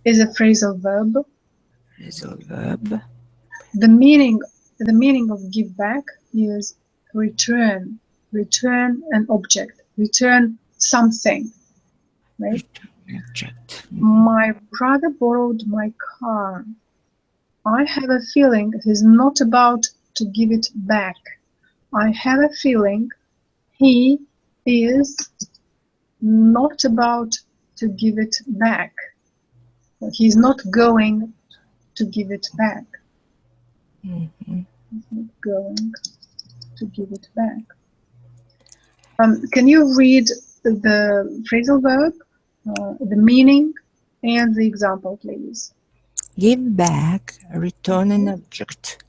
is a phrasal verb. Phrasal verb. The meaning of give back is return. Return an object. Return something. Right? Return object. My brother borrowed my car. I have a feeling he's not about to give it back. I have a feeling he is not about to give it back. He's not going to give it back. Mhm. He's not going to give it back. Can you read the phrasal verb, the meaning, and the example, please? Give back, return an object.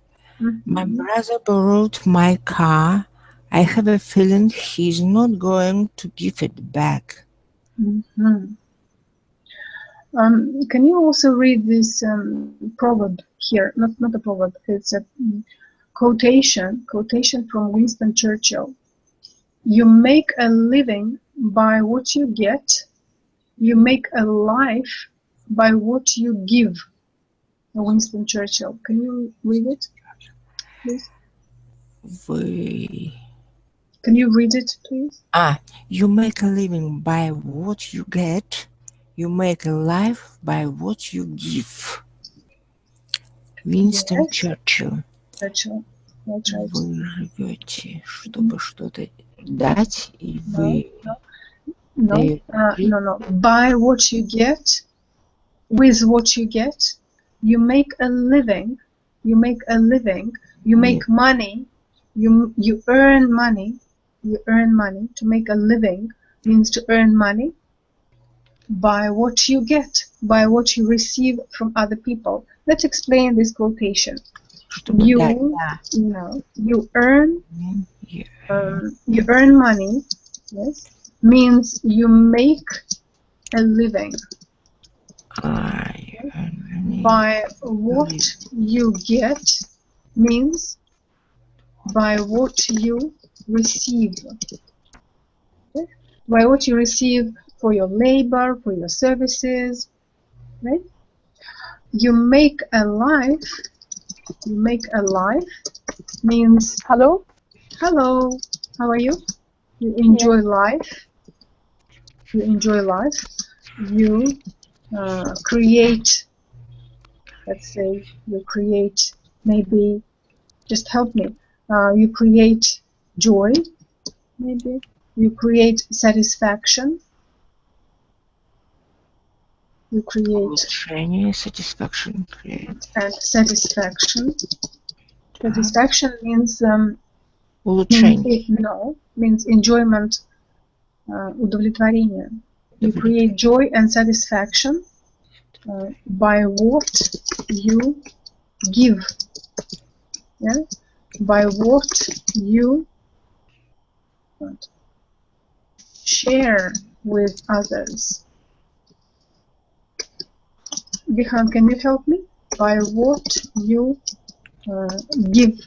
My Mhm. brother borrowed my car. I have a feeling he's not going to give it back. Mhm. Can you also read this proverb here? Not a proverb. It's a quotation from Winston Churchill. You make a living by what you get. You make a life by what you give. Winston Churchill. Can you read it, please? Can you read it, please? You make a living by what you get. You make a life by what you give. Winston Yes, Churchill. Churchill. That's right. Вы живете, чтобы что-то дать, и вы No. By what you get, with what you get, you make a living. You make a living. You make money. You earn money. You earn money. To make a living means to earn money by what you get, by what you receive from other people. Let's explain this quotation. You earn money, yes, means you make a living. By what you get means by what you receive. Okay? By what you receive for your labor, for your services, right? You make a life. You make a life means hello. How are you? You enjoy life. You enjoy life. You create. Let's say you create. Maybe just help me. You create joy. Maybe you create satisfaction. You create satisfaction. And satisfaction. Satisfaction means means enjoyment, удовлетворение. You create joy and satisfaction by what you give. Yeah? By what you share with others. Vihan, can you help me? By what you give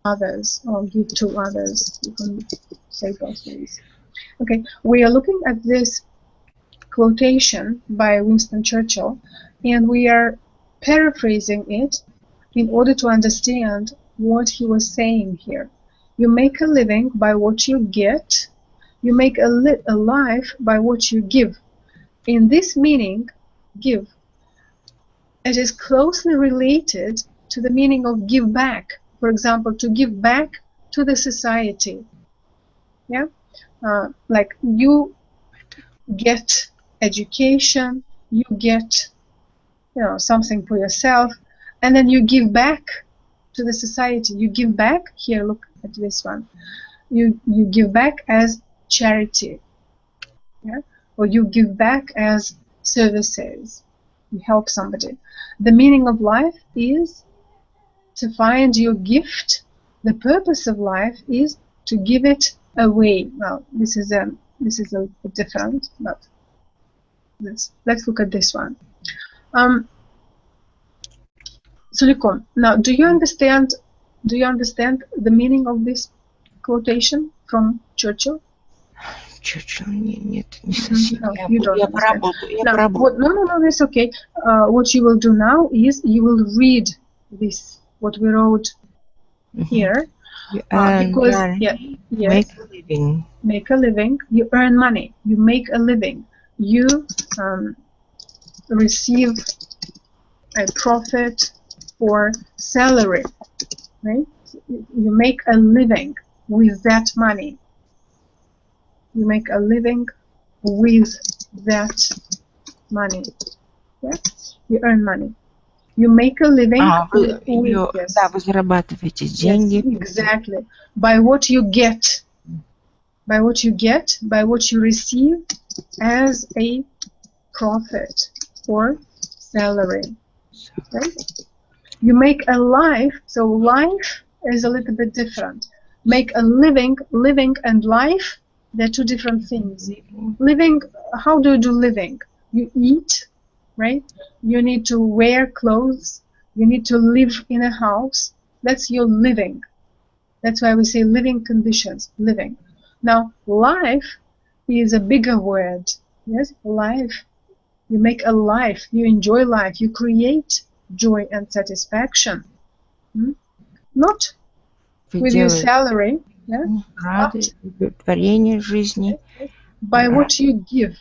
others or give to others. You can say both ways. Okay, we are looking at this quotation by Winston Churchill, and we are paraphrasing it in order to understand what he was saying here. You make a living by what you get. You make a life by what you give. In this meaning, give, it is closely related to the meaning of give back. For example, to give back to the society. Yeah, like you get education, you get, something for yourself, and then you give back to the society. You give back. Here, look at this one. You give back as charity, yeah, or you give back as services. You help somebody. The meaning of life is to find your gift. The purpose of life is to give it away. Well, this is a different, but let's look at this one. Sulikom, now do you understand the meaning of this quotation from Churchill? Чё-чё, нет, не совсем. No, you don't Я understand. поработаю, Now, no, it's okay. What you will do now is you will read this, what we wrote here, You earn because money, yes, make a living. make a living. You earn money. You make a living. You receive a profit or salary, right? You make a living with that money. You make a living with that money. Yeah? You earn money. You make a living with yes. Да, вы зарабатываете деньги. Yes, exactly. By what you get. By what you get, by what you receive as a profit or salary. Right? You make a life, so life is a little bit different. Make a living and life, they're two different things. Living, how do you do living? You eat, right? You need to wear clothes. You need to live in a house. That's your living. That's why we say living conditions, living. Now, life is a bigger word. Yes, life. You make a life. You enjoy life. You create joy and satisfaction. Not with your salary, yeah? Рады, удовлетворение жизни. By what you give,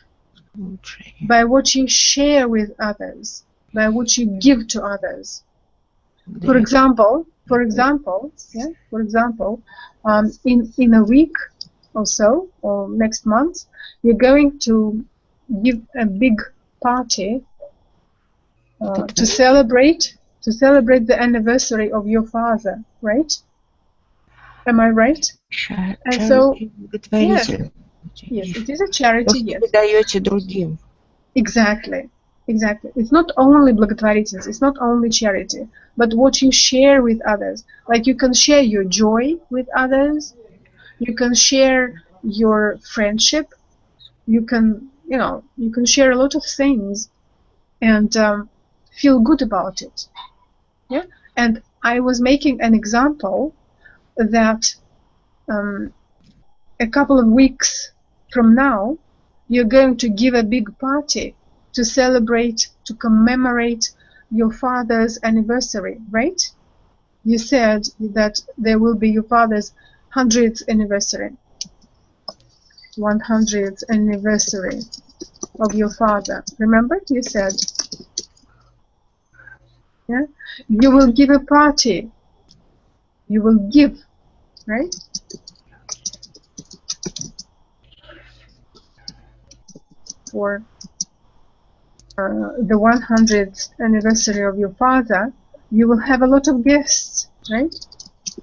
by what you share with others, by what you give to others. For example, in a week or so, or next month, you're going to give a big party to celebrate the anniversary of your father, right? Am I right? And so, yes, it is a charity. Yes. Вы даете другим. Exactly. It's not only благотворительность, it's not only charity, but what you share with others. Like you can share your joy with others, you can share your friendship, you can share a lot of things and feel good about it. Yeah. And I was making an example that a couple of weeks from now, you're going to give a big party to celebrate, to commemorate your father's anniversary, right? You said that there will be your father's 100th anniversary. 100th anniversary of your father. Remember, you said, yeah? You will give a party. You will give, right? For the 100th anniversary of your father, you will have a lot of guests, right?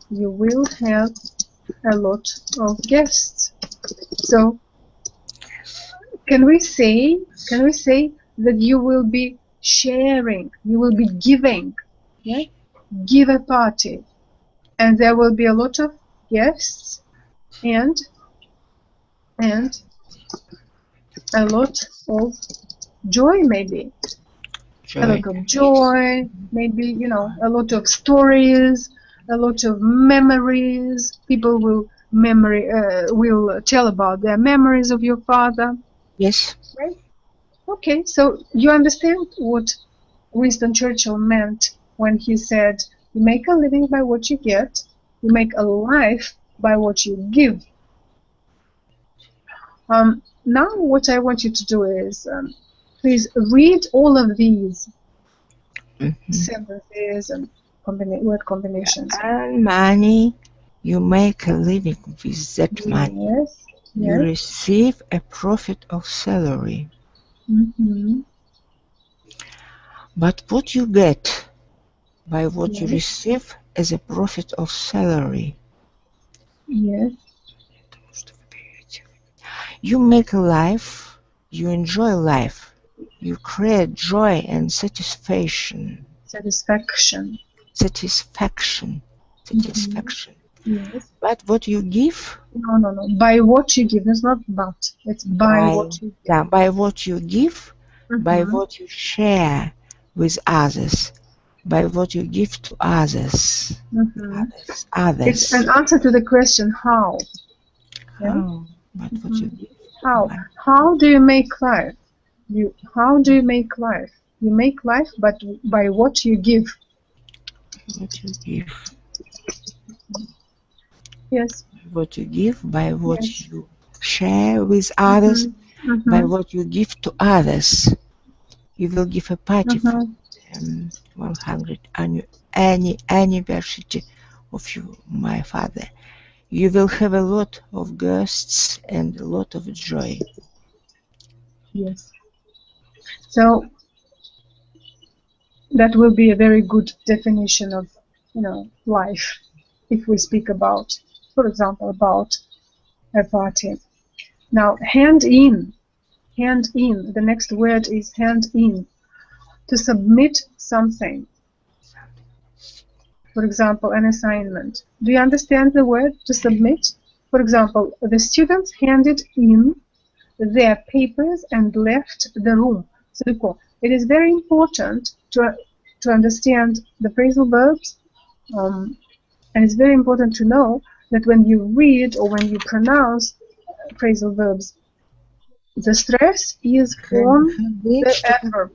You will have a lot of guests. So, can we say that you will be sharing, you will be giving, yeah? Give a party, and there will be a lot of guests and a lot of joy, maybe. A lot of joy, maybe, a lot of stories, a lot of memories. People will tell about their memories of your father. Yes. Right? Okay, so you understand what Winston Churchill meant when he said, you make a living by what you get, you make a life by what you give. Now what I want you to do is, please read all of these sentences and word combinations. Earn money, you make a living with that money. Yes. You receive a profit of salary. But what you get by what you receive as a profit of salary. Yes. You make a life, you enjoy life, you create joy and satisfaction. Satisfaction. Yes. But what you give? No. By what you give. It's not but. It's by what you give. Yeah, by what you give, by what you share with others, by what you give to others. Others. It's an answer to the question how. How? But what you give? How do you make life? How do you make life? You make life, but by what you give. What you give. Yes. What you give, by what Yes. you share with others, by what you give to others. You will give a party for 100 anniversary of you, my father. You will have a lot of guests and a lot of joy. Yes. So that will be a very good definition of, life. If we speak about, for example, about a party. Now, hand in. The next word is hand in. To submit something. For example, an assignment. Do you understand the word to submit? For example, the students handed in their papers and left the room. So it is very important to understand the phrasal verbs, and it's very important to know that when you read or when you pronounce phrasal verbs, the stress is on the adverb.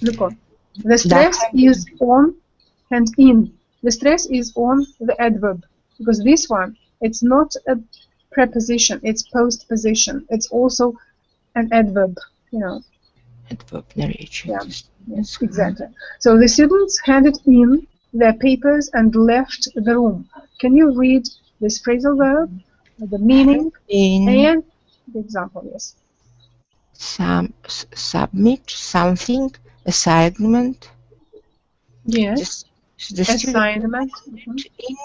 Look on. The stress is on and in. The stress is on the adverb, because this one, it's not a preposition, it's postposition. It's also an adverb, Adverb narration. Yeah, yes, exactly. So the students handed in their papers and left the room. Can you read this phrasal verb, the meaning, and the example? Yes. Submit something, assignment. Yes. The Assignment. student in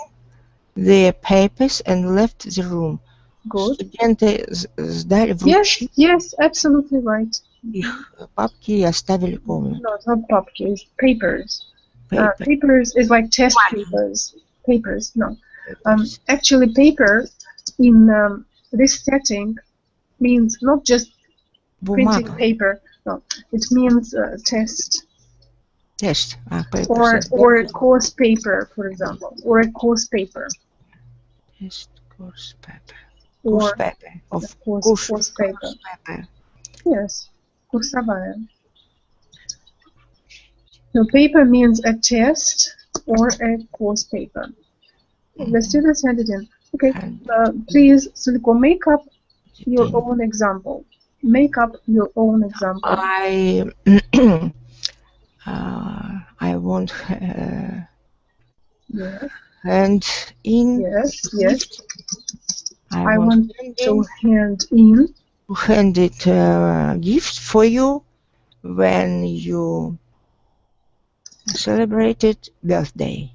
their papers and left the room. Good. Студенты сдали, вручили. Yes, absolutely right. Их папки и оставили полные. No, it's not papki, it's papers. Papers is like test papers. Papers, no. Actually, paper in this setting means not just printing paper. No, it means test. Test. Or a course paper, for example, or a course paper. Test course paper. Or Course paper. Yes, курсовая. So paper means a test or a course paper. The students handed in. Okay, please, Suliko, make up your own example. Make up your own example. I want yes. hand in. Yes. I want to hand in. Hand it gift for you when you celebrated birthday.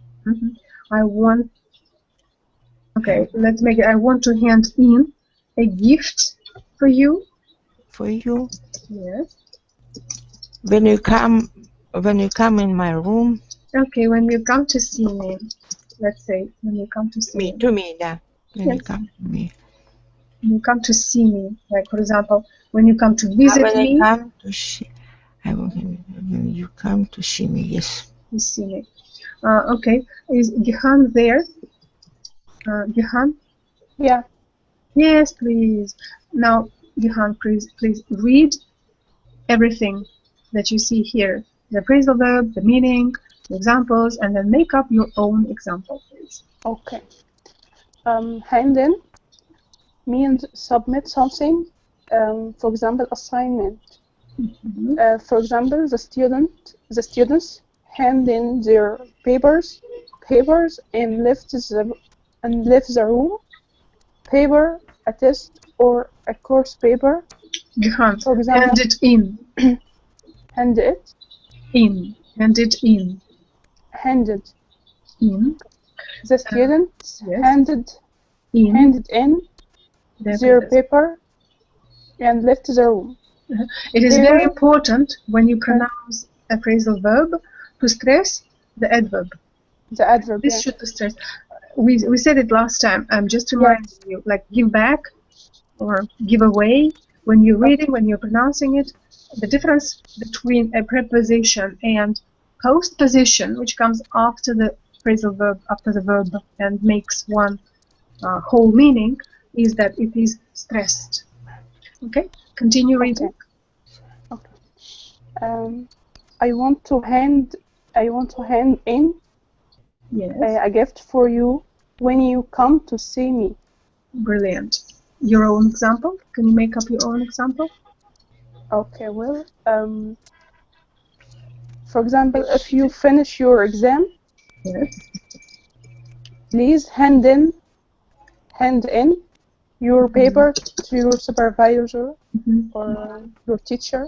Okay, let's make it. I want to hand in a gift for you. For you? Yes. When you come in my room. Okay, when you come to see me. Let's say when you come to see me. To me, yeah. When you come to me. When you come to see me, like for example, when you come to visit me. When you come to see me, yes. You see me. Okay, is Gihan there? Gihan? Yeah. Yes, please. Now, Gihan, please read everything that you see here. The phrasal verb, the meaning, the examples, and then make up your own example, please. Okay. Hand in means submit something, for example, assignment. For example, the students hand in their papers and left the room. Paper, a test or a course paper. Gihan, for example, hand it in. Hand it in. Hand it in. Handed in. The students handed in their paper and left the room. It is very important when you pronounce a phrasal verb to stress the adverb. The adverb. This should be stressed. We said it last time. I'm just reminding you, like give back or give away. When you're reading, when you're pronouncing it, the difference between a preposition and postposition, which comes after the phrasal verb, after the verb, and makes one whole meaning, is that it is stressed. Okay, continue reading. Okay. I want to hand in a gift for you when you come to see me. Brilliant. Your own example? Can you make up your own example? Okay, well, for example, if you finish your exam, yes, please hand in your paper to your supervisor or your teacher.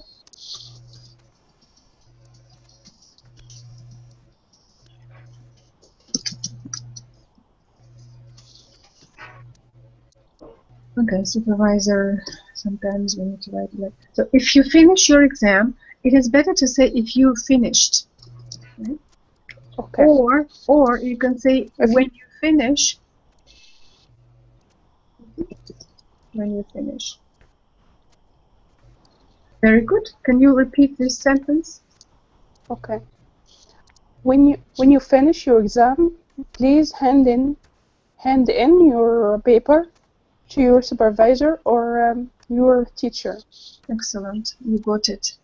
Okay, supervisor, sometimes we need to write like, so if you finish your exam, it is better to say if you finished. Right? Okay. Or you can say when you finish. When you finish. Very good. Can you repeat this sentence? Okay. When you finish your exam, please hand in your paper to your supervisor or your teacher. Excellent. You got it.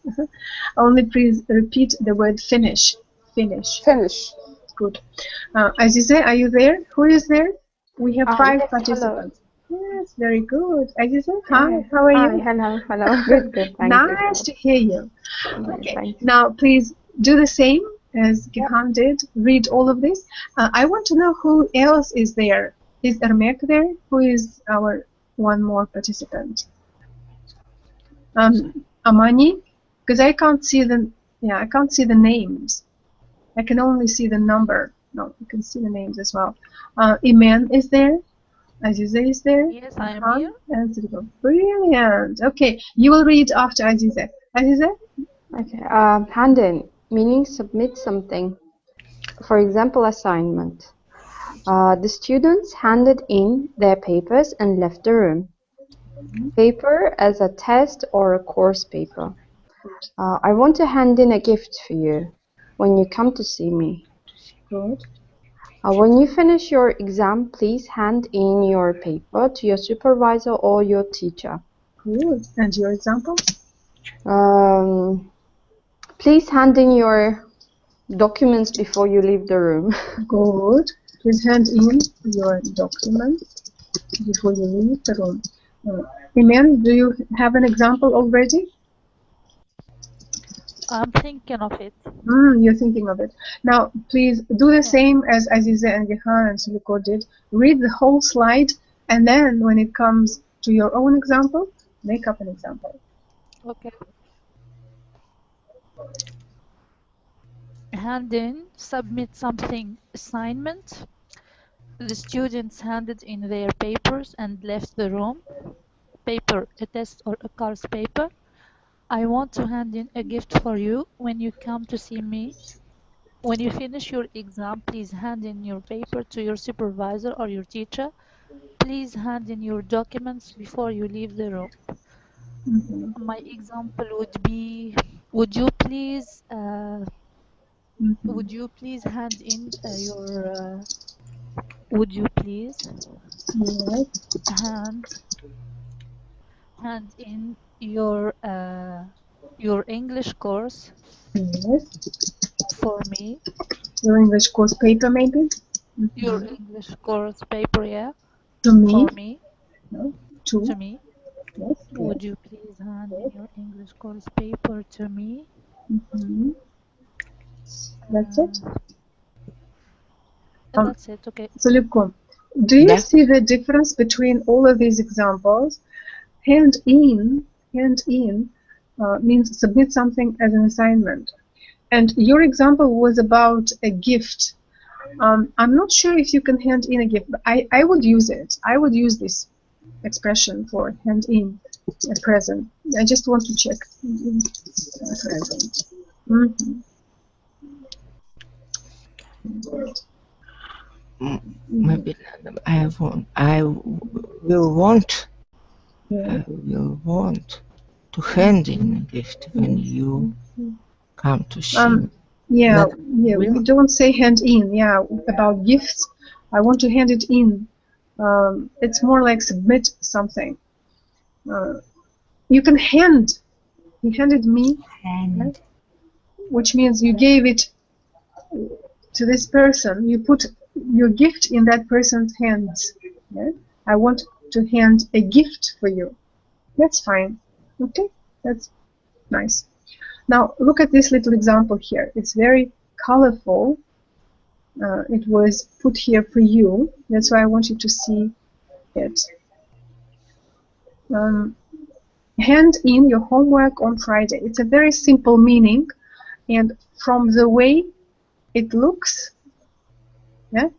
Only please repeat the word finish. Finish. Finish. Good. Azize, are you there? Who is there? We have 5 yes, participants. Hello. Yes, very good. Azize, hi. How are you? Hi, hello. Good. Thank you. Nice to hear you. Yeah, Okay. thank you. Now, please do the same as Gihan did. Read all of this. I want to know who else is there. Is Ermek there? Who is our one more participant? Amani, because I can't see I can't see the names. I can only see the number. No, you can see the names as well. Iman is there. Aziza is there. Yes, I am here. Brilliant. Okay, you will read after Aziza. Aziza? Okay. Hand in, meaning submit something. For example, assignment. The students handed in their papers and left the room. Paper as a test or a course paper. I want to hand in a gift for you when you come to see me. Good. When you finish your exam, please hand in your paper to your supervisor or your teacher. Good. And your example? Please hand in your documents before you leave the room. Good. Please hand in your documents before you leave the room. Iman, do you have an example already? I'm thinking of it. You're thinking of it. Now, please do the same as Aziza and Gihan and Suliko did. Read the whole slide, and then when it comes to your own example, make up an example. Okay. Hand in, submit something, assignment. The students handed in their papers and left the room. Paper, a test or a course paper. I want to hand in a gift for you when you come to see me. When you finish your exam, please hand in your paper to your supervisor or your teacher. Please hand in your documents before you leave the room. My example would be, would you please hand in your would you please hand in your English course for me? Your English course paper, maybe? Your English course paper, yeah. To me? For me. No. To me. Yes. Would you please hand in your English course paper to me? That's it? That's it, okay. Sulikum, do you see the difference between all of these examples? Hand in means submit something as an assignment. And your example was about a gift. I'm not sure if you can hand in a gift, but I would use it. I would use this expression for hand in a present. I just want to check. Present. Maybe I will want to hand in a gift when you come to see me. Yeah, we don't say hand in. Yeah, about gifts, I want to hand it in. It's more like submit something. You can hand. He handed me, Hand. which means you gave it to this person. You put your gift in that person's hands. Yeah? I want to hand a gift for you. That's fine. Okay, that's nice. Now look at this little example here. It's very colorful. It was put here for you. That's why I want you to see it. Hand in your homework on Friday. It's a very simple meaning, and from the way it looks, yeah,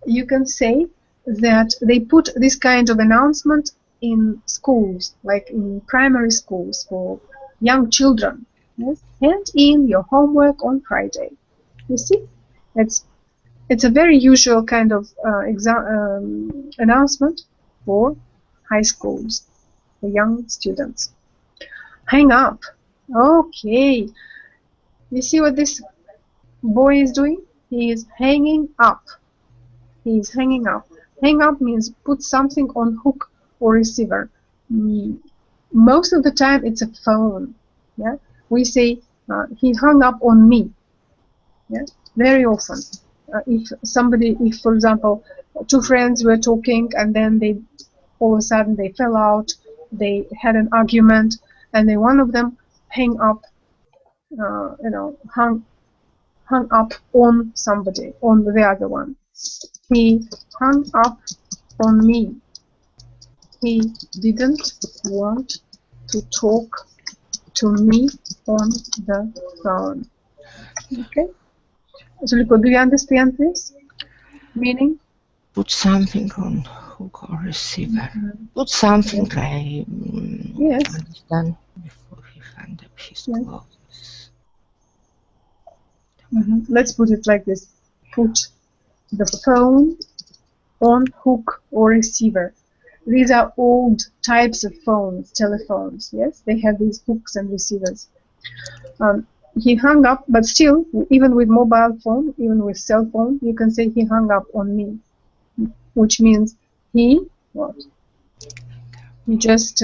you can say that they put this kind of announcement in schools, like in primary schools for young children. Yes? Hand in your homework on Friday. You see, it's a very usual kind of announcement for high schools, for young students. Hang up. Okay. You see what this boy is doing? He is hanging up. He is hanging up. Hang up means put something on hook or receiver. Most of the time it's a phone. Yeah, we say he hung up on me. Yeah, very often. If for example, two friends were talking and then they all of a sudden they fell out, they had an argument, and then one of them hung up, hung up on somebody, on the other one. He hung up on me. He didn't want to talk to me on the phone. Okay? Zuliko, do you understand this meaning? Put something on hook or receiver. Put something, I understand, before he hung up his clothes. Let's put it like this. Put the phone on hook or receiver. These are old types of phones, telephones, yes? They have these hooks and receivers. He hung up, but still, even with mobile phone, even with cell phone, you can say he hung up on me, which means he, what? He just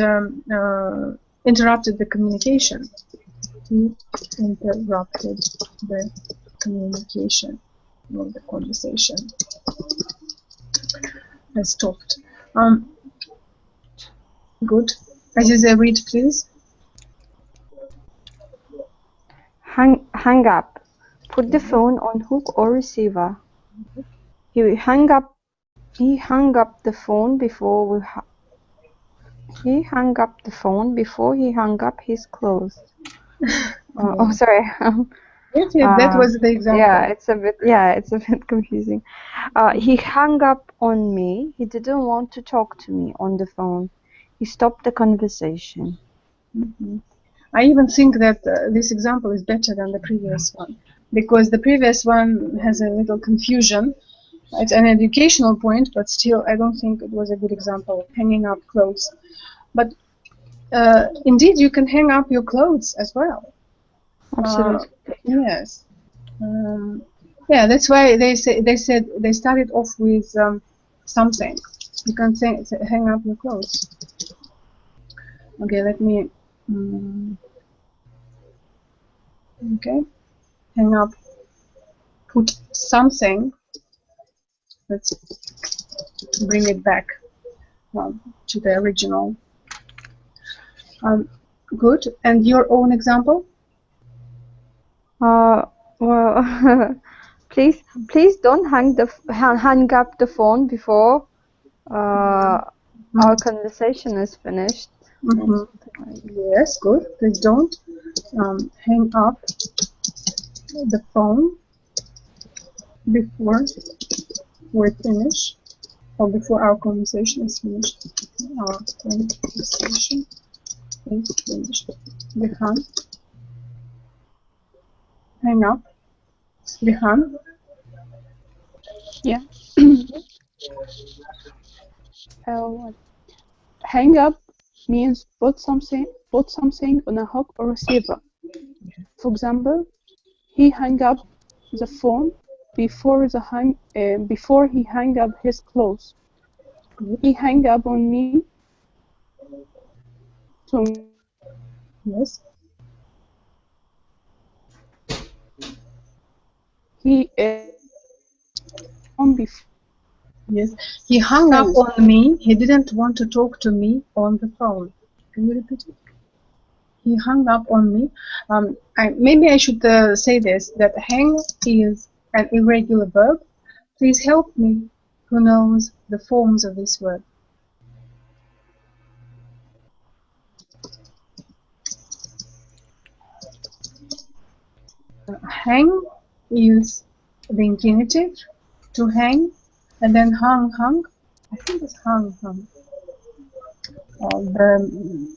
interrupted the communication. He interrupted the communication or the conversation. I stopped. Good. Aziza, read, please. Hang up. Put the phone on hook or receiver. He hung up the phone before he hung up the phone before he hung up his clothes. Oh, sorry. Yes, that was the example. It's a bit confusing. He hung up on me. He didn't want to talk to me on the phone. He stopped the conversation. I even think that this example is better than the previous one, because the previous one has a little confusion. It's an educational point, but still, I don't think it was a good example of hanging up clothes. But indeed, you can hang up your clothes as well. Absolutely. Yes. Yeah, that's why they started off with something. You can say hang up your clothes. Okay, let me. Okay, hang up. Put something. Let's bring it back to the original. Good. And your own example? Well, please don't hang up the phone before our conversation is finished. Yes, good. Please don't hang up the phone before we finish, or before our conversation is finished. Our conversation is finished. Bihan. Hang up. Bihan. Yeah. Hang up means put something on a hook or receiver. For example, he hung up the phone before he hung up his clothes. He hung up on me to Yes. He on before. Yes. He hung up on me. He didn't want to talk to me on the phone. Can you repeat it? He hung up on me. Maybe I should say this, that hang is an irregular verb. Please help me. Who knows the forms of this word? Hang is the infinitive, to hang, and then hung. I think it's hung. The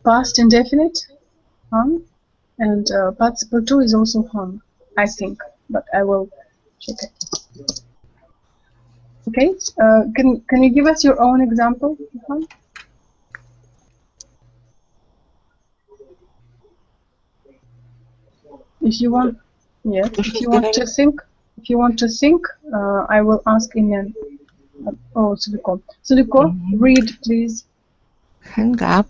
past indefinite, hung, and participle 2 is also hung, I think, but I will check it. Okay, can you give us your own example? If you want, yes. If you want to think, I will ask Inyan. Suliko. Suliko, read, please. Hang up.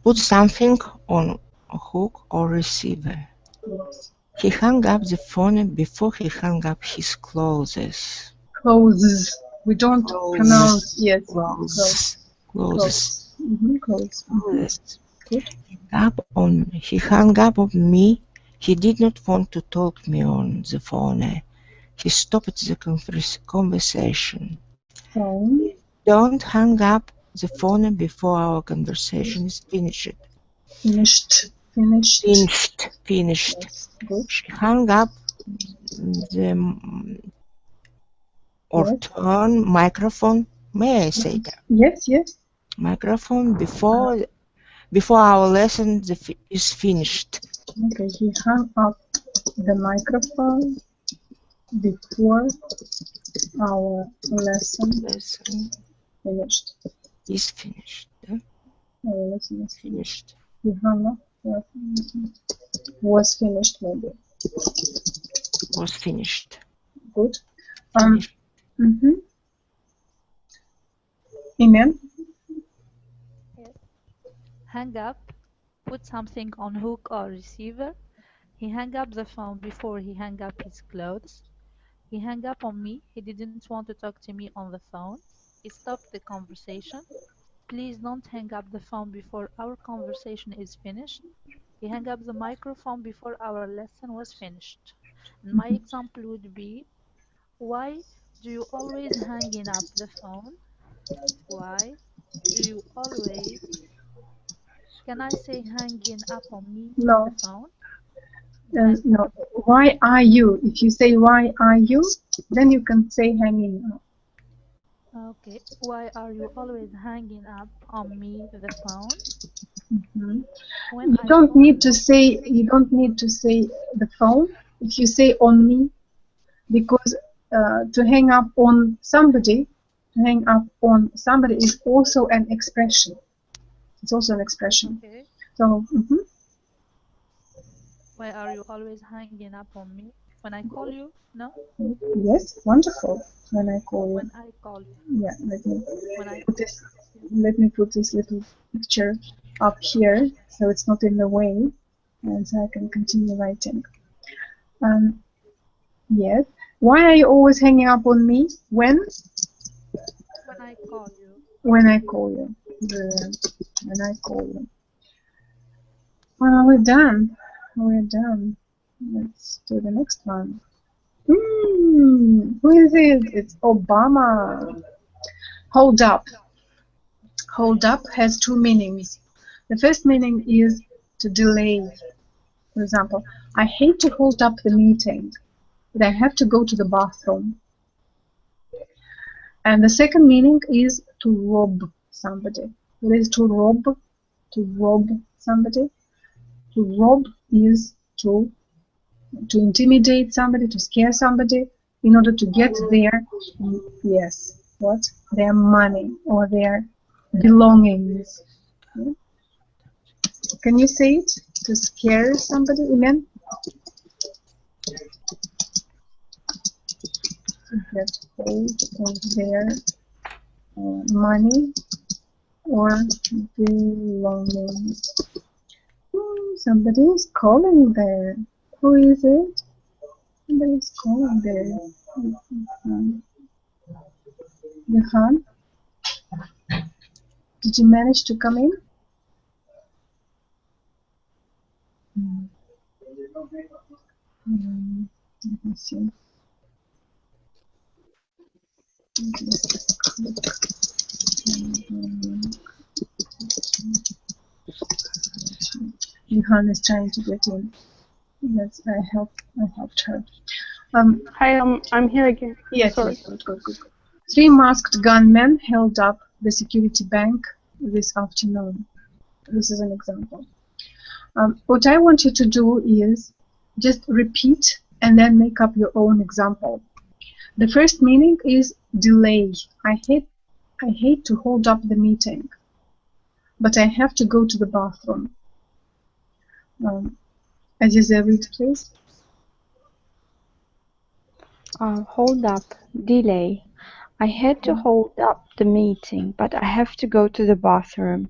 Put something on a hook or receiver. Yes. He hung up the phone before he hung up his clothes. Clothes. We don't pronounce, yes. Clothes. Clothes. Clothes. Good. He hung up on me. He did not want to talk to me on the phone. He stopped the conversation. Phone. Don't hang up the phone before our conversation is finished. Finished. Yes, good. She hung up the turn microphone. May I say that? Yes. Microphone before our lesson is finished. Okay, he hung up the microphone before our lesson finished. Is finished. Our lesson is finished. He hung up. Was finished, maybe. Was finished. Good. Iman? Yes. Hang up. Put something on hook or receiver. He hung up the phone before he hung up his clothes. He hung up on me. He didn't want to talk to me on the phone. He stopped the conversation. Please don't hang up the phone before our conversation is finished. He hung up the microphone before our lesson was finished. And my example would be, why do you always hanging up the phone? Why do you always... Can I say hanging up on me on the phone? No. Why are you? If you say why are you, then you can say hanging up. Okay. Why are you always hanging up on me the phone? You don't need to say the phone if you say on me, because to hang up on somebody is also an expression. It's also an expression. Okay. So. Why are you always hanging up on me? When I call you, no? Yes, wonderful. When I call you. When I call you. Yeah, let me put this little picture up here so it's not in the way, and so I can continue writing. Yes. Why are you always hanging up on me? When? When I call you. When I call you. When I call you. We're done. Let's do the next one. Who is it? It's Obama. Hold up. Hold up has two meanings. The first meaning is to delay. For example, I hate to hold up the meeting, but I have to go to the bathroom. And the second meaning is to rob somebody. What is to rob? To rob somebody. To rob is to intimidate somebody, to scare somebody in order to get their, their money or their belongings. Can you say it? To scare somebody, Iman? To get hold of their money or belongings. Oh, somebody is calling there. Who is it? Somebody is calling there. Johan, did you manage to come in? Let me see. Johan is trying to get in. Yes, I helped her. Hi, I'm here again. Yes, Sorry. yes, good. 3 masked gunmen held up the security bank this afternoon. This is an example. What I want you to do is just repeat and then make up your own example. The first meaning is delay. I hate to hold up the meeting, but I have to go to the bathroom. Aziza, read, please. Hold up, delay. I had to hold up the meeting, but I have to go to the bathroom.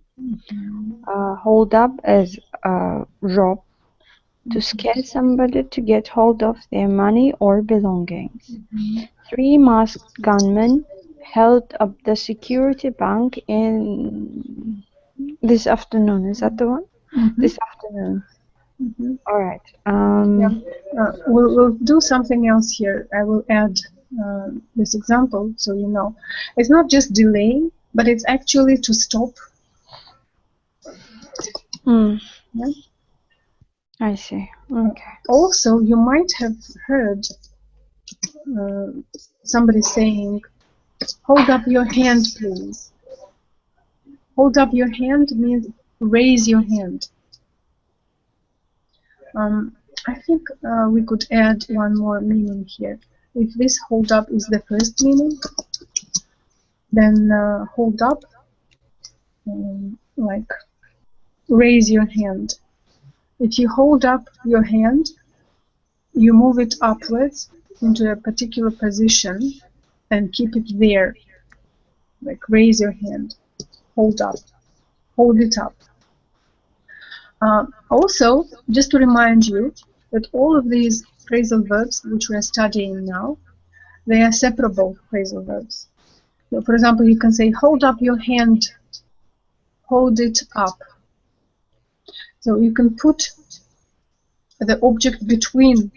Hold up is rob, to scare somebody to get hold of their money or belongings. 3 masked gunmen held up the security bank in this afternoon. Is that the one? This afternoon. All right. We'll do something else here. I will add this example so you know. It's not just delay, but it's actually to stop. Yeah? I see. Okay. Also, you might have heard somebody saying, hold up your hand, please. Hold up your hand means raise your hand. I think we could add one more meaning here. If this hold up is the first meaning, then hold up, like raise your hand. If you hold up your hand, you move it upwards into a particular position and keep it there. Like raise your hand, hold up, hold it up. Also, just to remind you that all of these phrasal verbs which we are studying now, they are separable phrasal verbs. So, for example, you can say, hold up your hand, hold it up. So you can put the object between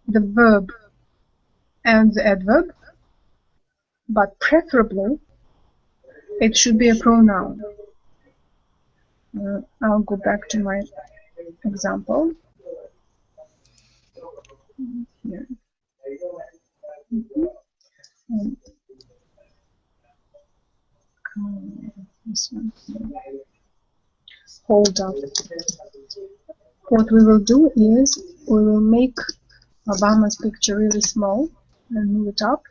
the verb and the adverb, but preferably it should be a pronoun. I'll go back to my example. Here. This one. Hold up. What we will do is we will make Obama's picture really small and move it up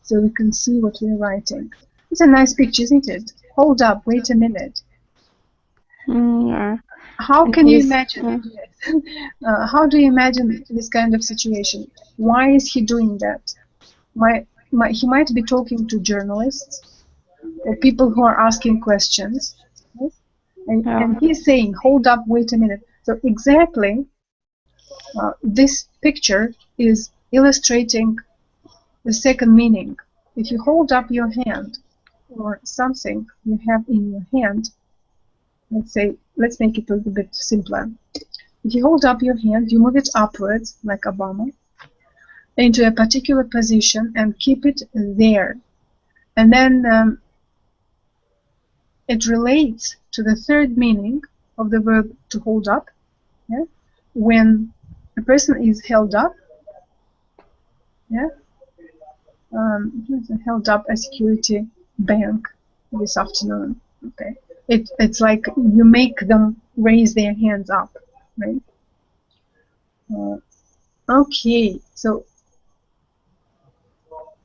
so we can see what we're writing. It's a nice picture, isn't it? Hold up, wait a minute. Yeah. How can you imagine? How do you imagine this kind of situation? Why is he doing that? He might be talking to journalists or people who are asking questions. Yes? And he's saying, hold up, wait a minute. So exactly this picture is illustrating the second meaning. If you hold up your hand or something you have in your hand, let's make it a little bit simpler. If you hold up your hand, you move it upwards, like Obama, into a particular position and keep it there. And then it relates to the third meaning of the verb to hold up. Yeah? When a person is held up, yeah, held up a security bank this afternoon. Okay, it's like you make them raise their hands up, right? Okay, so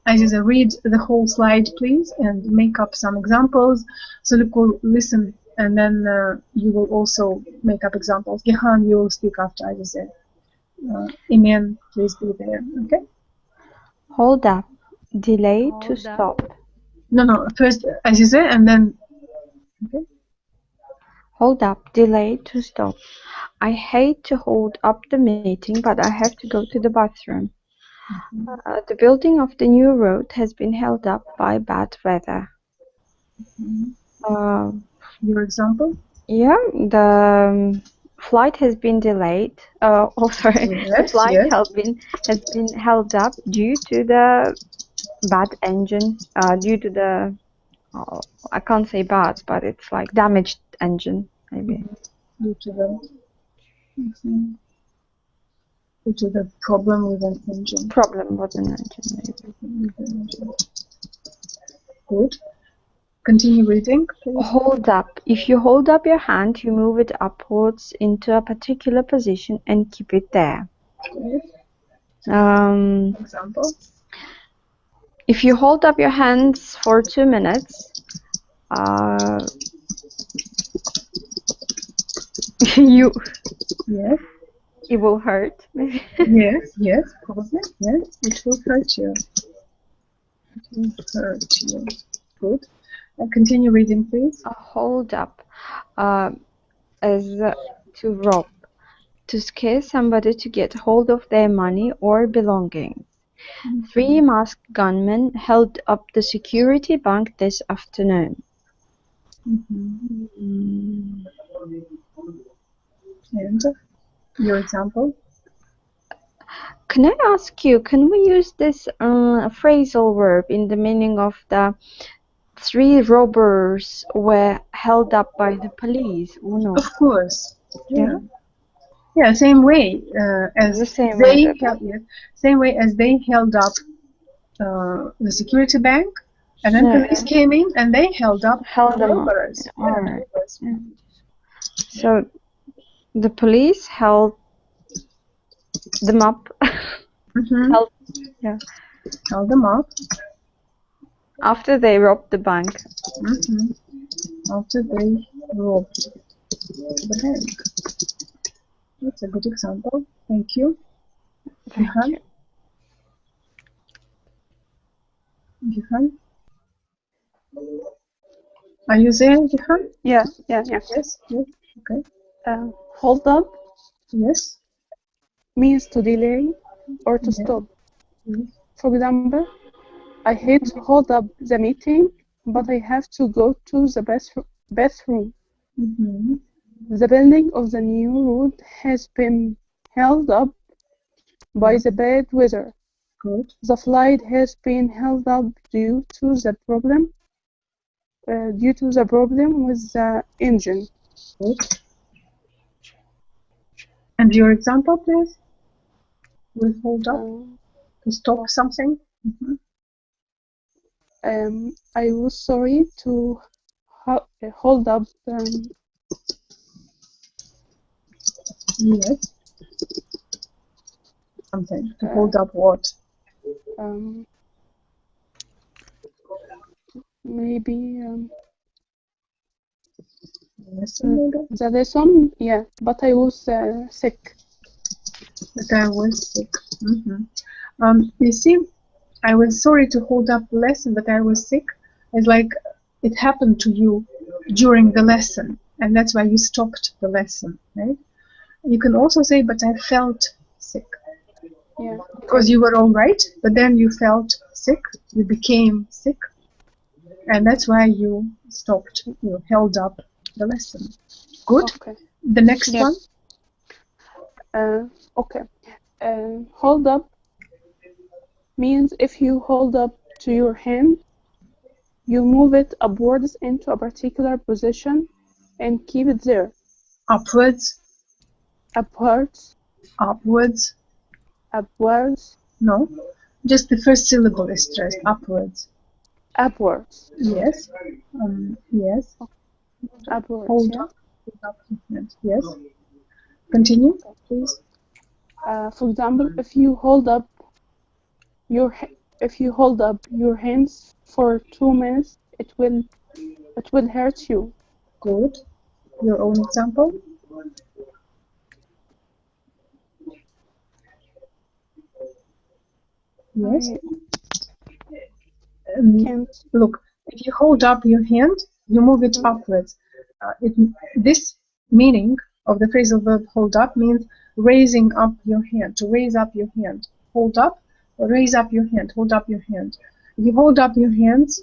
Aziza, read the whole slide, please, and make up some examples. So Luke will listen, and then you will also make up examples. Gehan, you will speak after Aziza. Iman, please be there, okay? Hold up, delay to stop. No, first Aziza, and then, okay? Hold up, delay, to stop. I hate to hold up the meeting, but I have to go to the bathroom. The building of the new road has been held up by bad weather. Your example? Yeah, the flight has been delayed. Sorry, Yes, the flight yes. has been held up due to the bad engine. Due to the I can't say bad, but it's like damaged engine, maybe. Due to the problem with an engine. Problem with an engine, maybe. Good. Continue reading, please. Hold up. If you hold up your hand, you move it upwards into a particular position and keep it there. Example. If you hold up your hands for 2 minutes, Yes. It will hurt. Yes, probably. Yes, it will hurt you. It will hurt you. Good. Continue reading, please. Hold up. As to rob. To scare somebody to get hold of their money or belongings. 3 masked gunmen held up the Security Bank this afternoon. And your example? Can I ask you, can we use this phrasal verb in the meaning of the 3 robbers were held up by the police? Or no? Of course. Yeah. Yeah, same way as The same they way. same way as they held up the security bank, and then police came in and they held up the robbers. Alright. Yeah. So the police held them up. Held them up after they robbed the bank. After they robbed the bank. That's a good example. Thank you. Thank you. Gihan? Are you there, Gihan? Yeah. Yes. Okay. Hold up. Yes. Means to delay or to stop. For example, I hate to hold up the meeting, but I have to go to the bathroom. The building of the new road has been held up by the bad weather. Good. The flight has been held up due to the problem with the engine. Good. And your example, please? With hold up to stop something. I was sorry to hold up. Yes. Something to hold up what? Maybe the lesson. Yeah, but I was sick. But I was sick. You see, I was sorry to hold up the lesson, but I was sick. It's like it happened to you during the lesson, and that's why you stopped the lesson, right? You can also say, but I felt sick. Yeah. Because you were all right, but then you felt sick, you became sick, and that's why you stopped, you held up the lesson. Good? Okay. The next one? Okay. Hold up means if you hold up to your hand, you move it upwards into a particular position and keep it there. Upwards. Upwards. Upwards. Upwards. No, just the first syllable is stressed. Upwards. Upwards. Yes. Yes. Upwards. Hold up. Yes. Continue, please. For example, if you hold up your hands for 2 minutes, it will hurt you. Good. Your own example. Yes. Look, if you hold up your hand, you move it upwards. This meaning of the phrasal verb hold up means raising up your hand, to raise up your hand. Hold up, raise up your hand, hold up your hand. If you hold up your hands,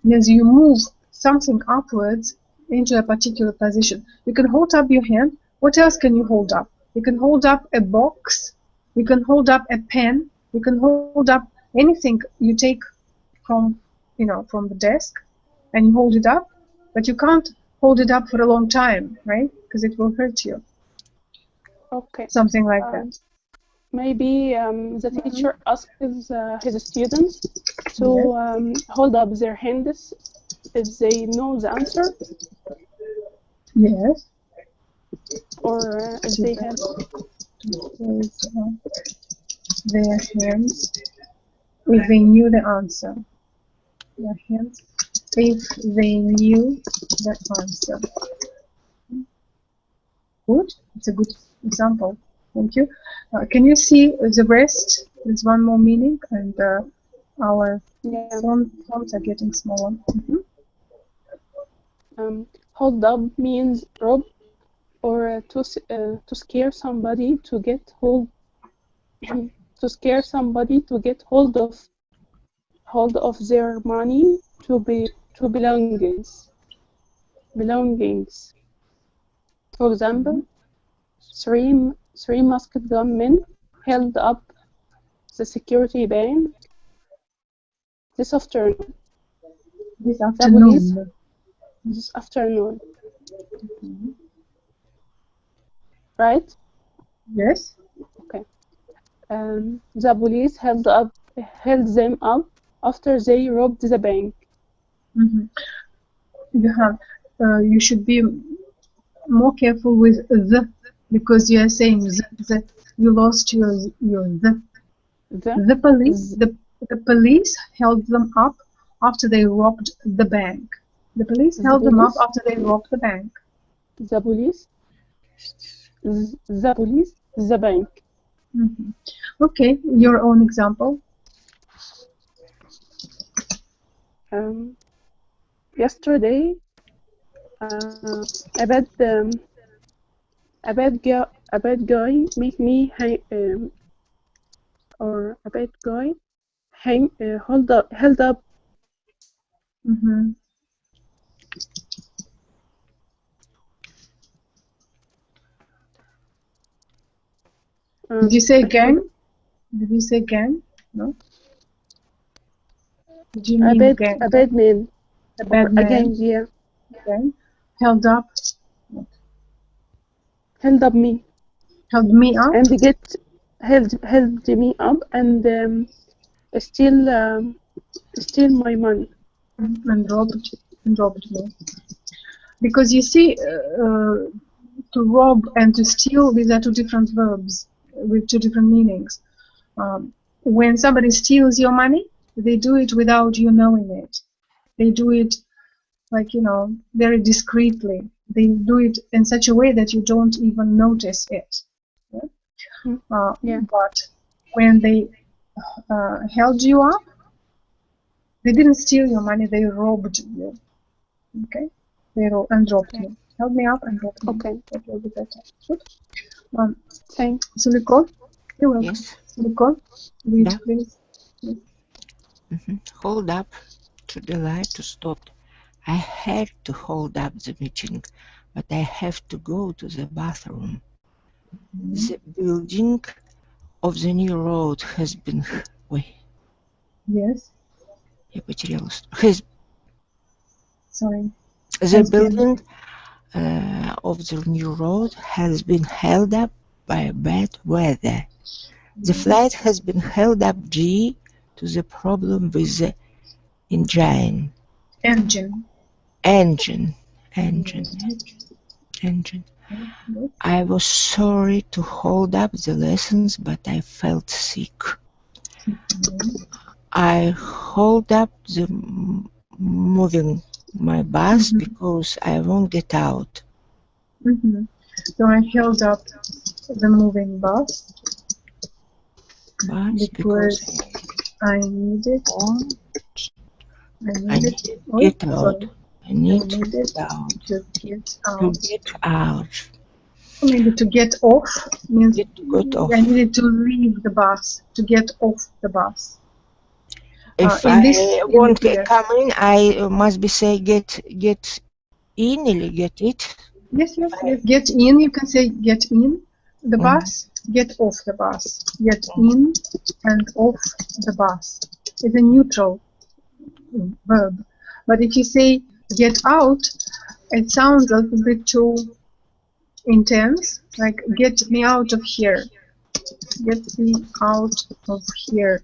means you move something upwards into a particular position. You can hold up your hand. What else can you hold up? You can hold up a box. You can hold up a pen. You can hold up anything you take from, from the desk, and you hold it up. But you can't hold it up for a long time, right? Because it will hurt you. Okay. Something like that. Maybe the teacher asks his students to hold up their hands if they know the answer. Yes. Or if they have their hands if they knew the answer. Their hands if they knew the answer. Good. It's a good example. Thank you. Can you see the rest? There's one more meaning, and our fonts are getting smaller. Hold up means rob, or to scare somebody to get hold. To scare somebody to get hold of their money, to belongings. For example, three masked gunmen held up the security bank this afternoon. This afternoon. This afternoon. Right? Yes. Okay. The police held them up after they robbed the bank. You should be more careful with the, because you are saying the you lost your the. The police held them up after they robbed the bank. The police held them up after they robbed the bank. The police, the bank. Okay, your own example. Yesterday, a bad guy make me or a bad guy held up. Did you say gang? Did you say gang? No. Did you mean gang? A bad man. A bad man. A gang, yeah. Okay. Held up. Held up me. Held me up. And held me up and steal my money. And robbed me. Because you see, to rob and to steal, these are two different verbs with two different meanings. When somebody steals your money, they do it without you knowing it. They do it like, very discreetly. They do it in such a way that you don't even notice it. But when they held you up, they didn't steal your money, they robbed you. Okay? They robbed you. Held me up and robbed me. Okay. That will be better. Good. Thanks. Suliko, you're welcome. Yes. Suliko, read, please. Hold up to the light to stop. I had to hold up the meeting, but I have to go to the bathroom. The building of the new road has been... Yes. Я потерялась. Sorry. The building of the new road has been held up by bad weather. The flight has been held up due to the problem with the engine. I was sorry to hold up the lessons, but I felt sick. I hold up the moving my bus because I won't get out. So I held up the moving bus because I needed get out. I need to get out. To get To out. get out. Maybe to get off means Get off. I needed to leave the bus, to get off the bus. If In this I image want to here. come in, I must be say get in or get it. Yes, yes, yes. Get in, you can say get in the bus, get off the bus. Get in and off the bus. It's a neutral verb. But if you say get out, it sounds a little bit too intense. Like get me out of here. Get me out of here.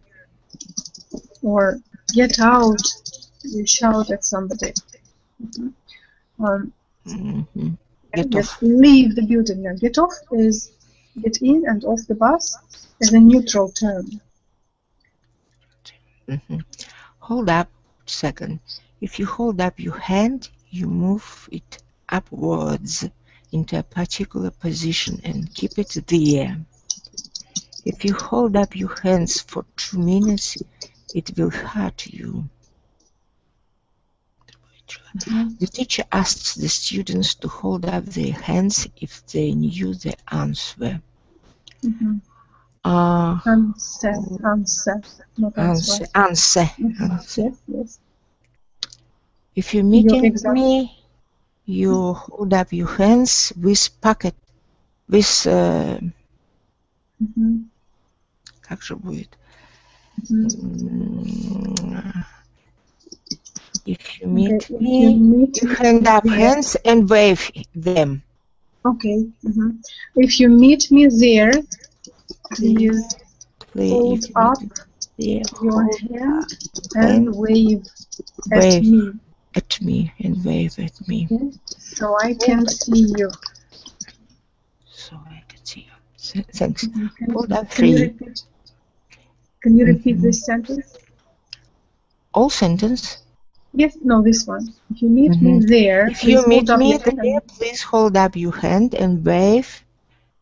Or get out. You shout at somebody. Get Yes, off. leave the building. Now, get off is get in and off the bus is a neutral term. Hold up. Second. If you hold up your hand, you move it upwards into a particular position and keep it there. If you hold up your hands for 2 minutes, it will hurt you. The teacher asks the students to hold up their hands if they knew the answer. Answer, not answer. Answer. Yes. If you're meeting me, you hold up your hands with packet, with как же будет? If you meet me, you hand up hands and wave them. Okay. If you meet me there, please hold up your hand and wave at me. At me and wave at me. So I can see you. So I can see you. Thanks. Hold up Can you repeat this sentence? All sentence? Yes, no, this one. If you meet me there, if you meet me there, hand. Please hold up your hand and wave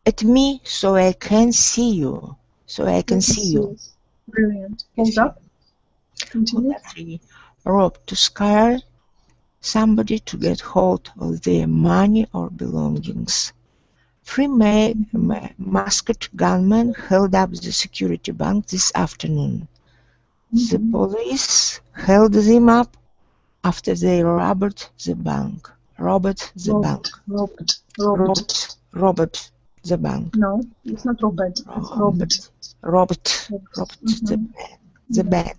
at me so I can see you. So I can see you. Brilliant. Hold up. Continue. Rob, to scare somebody to get hold of their money or belongings. 3 masked gunmen held up the security bank this afternoon. The police held them up after they robbed the bank. Robbed the bank. No, it's not robbed. It's robbed. Robbed the bank.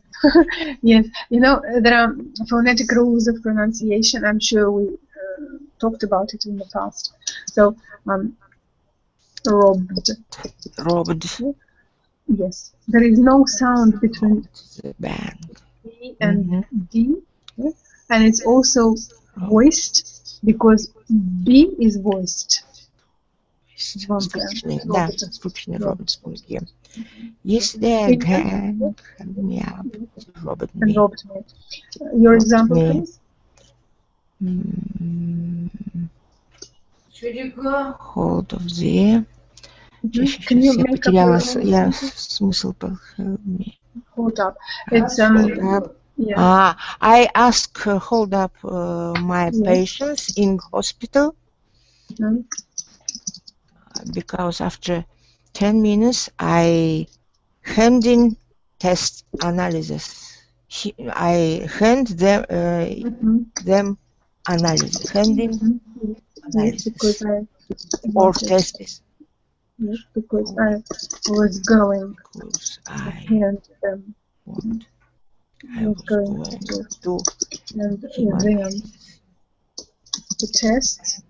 Yes, you know, there are phonetic rules of pronunciation. I'm sure we talked about it in the past. So, robbed. Yes, there is no sound between B and D, and it's also voiced because B is voiced. Да, звучный робот. Yesterday a gang held me up and robbed me. Your example, please? Hold of the... Can you make Я смысл help me. Hold up. It's hold up. Yeah. I ask hold up my patients in hospital because after 10 minutes I hand in test analysis. I hand them analysis. Hand in analysis. Because or tests. Yes, because I was going to hand them. I was going to and then the test.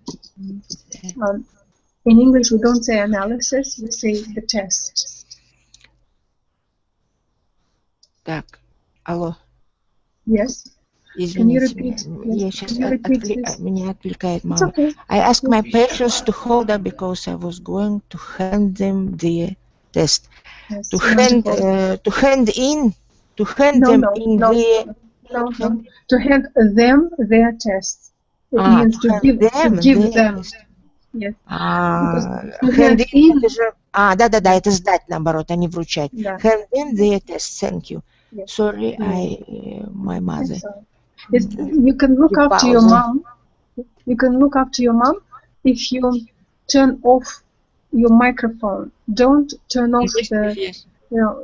In English, we don't say analysis; we say the test. Так, алло. Yes. Извините меня, сейчас меня отвлекает мама. I asked my patients to hold up because I was going to hand them the test. Yes, to hand them in the... No. To hand them their tests. It means to give them. Yes. Hand in, это же... да, это сдать, наоборот, а не вручать. Hand in their test, thank you. Sorry, my mother. Is you can look up to your mom. You can look up to your mom if you turn off your microphone. Don't turn off the,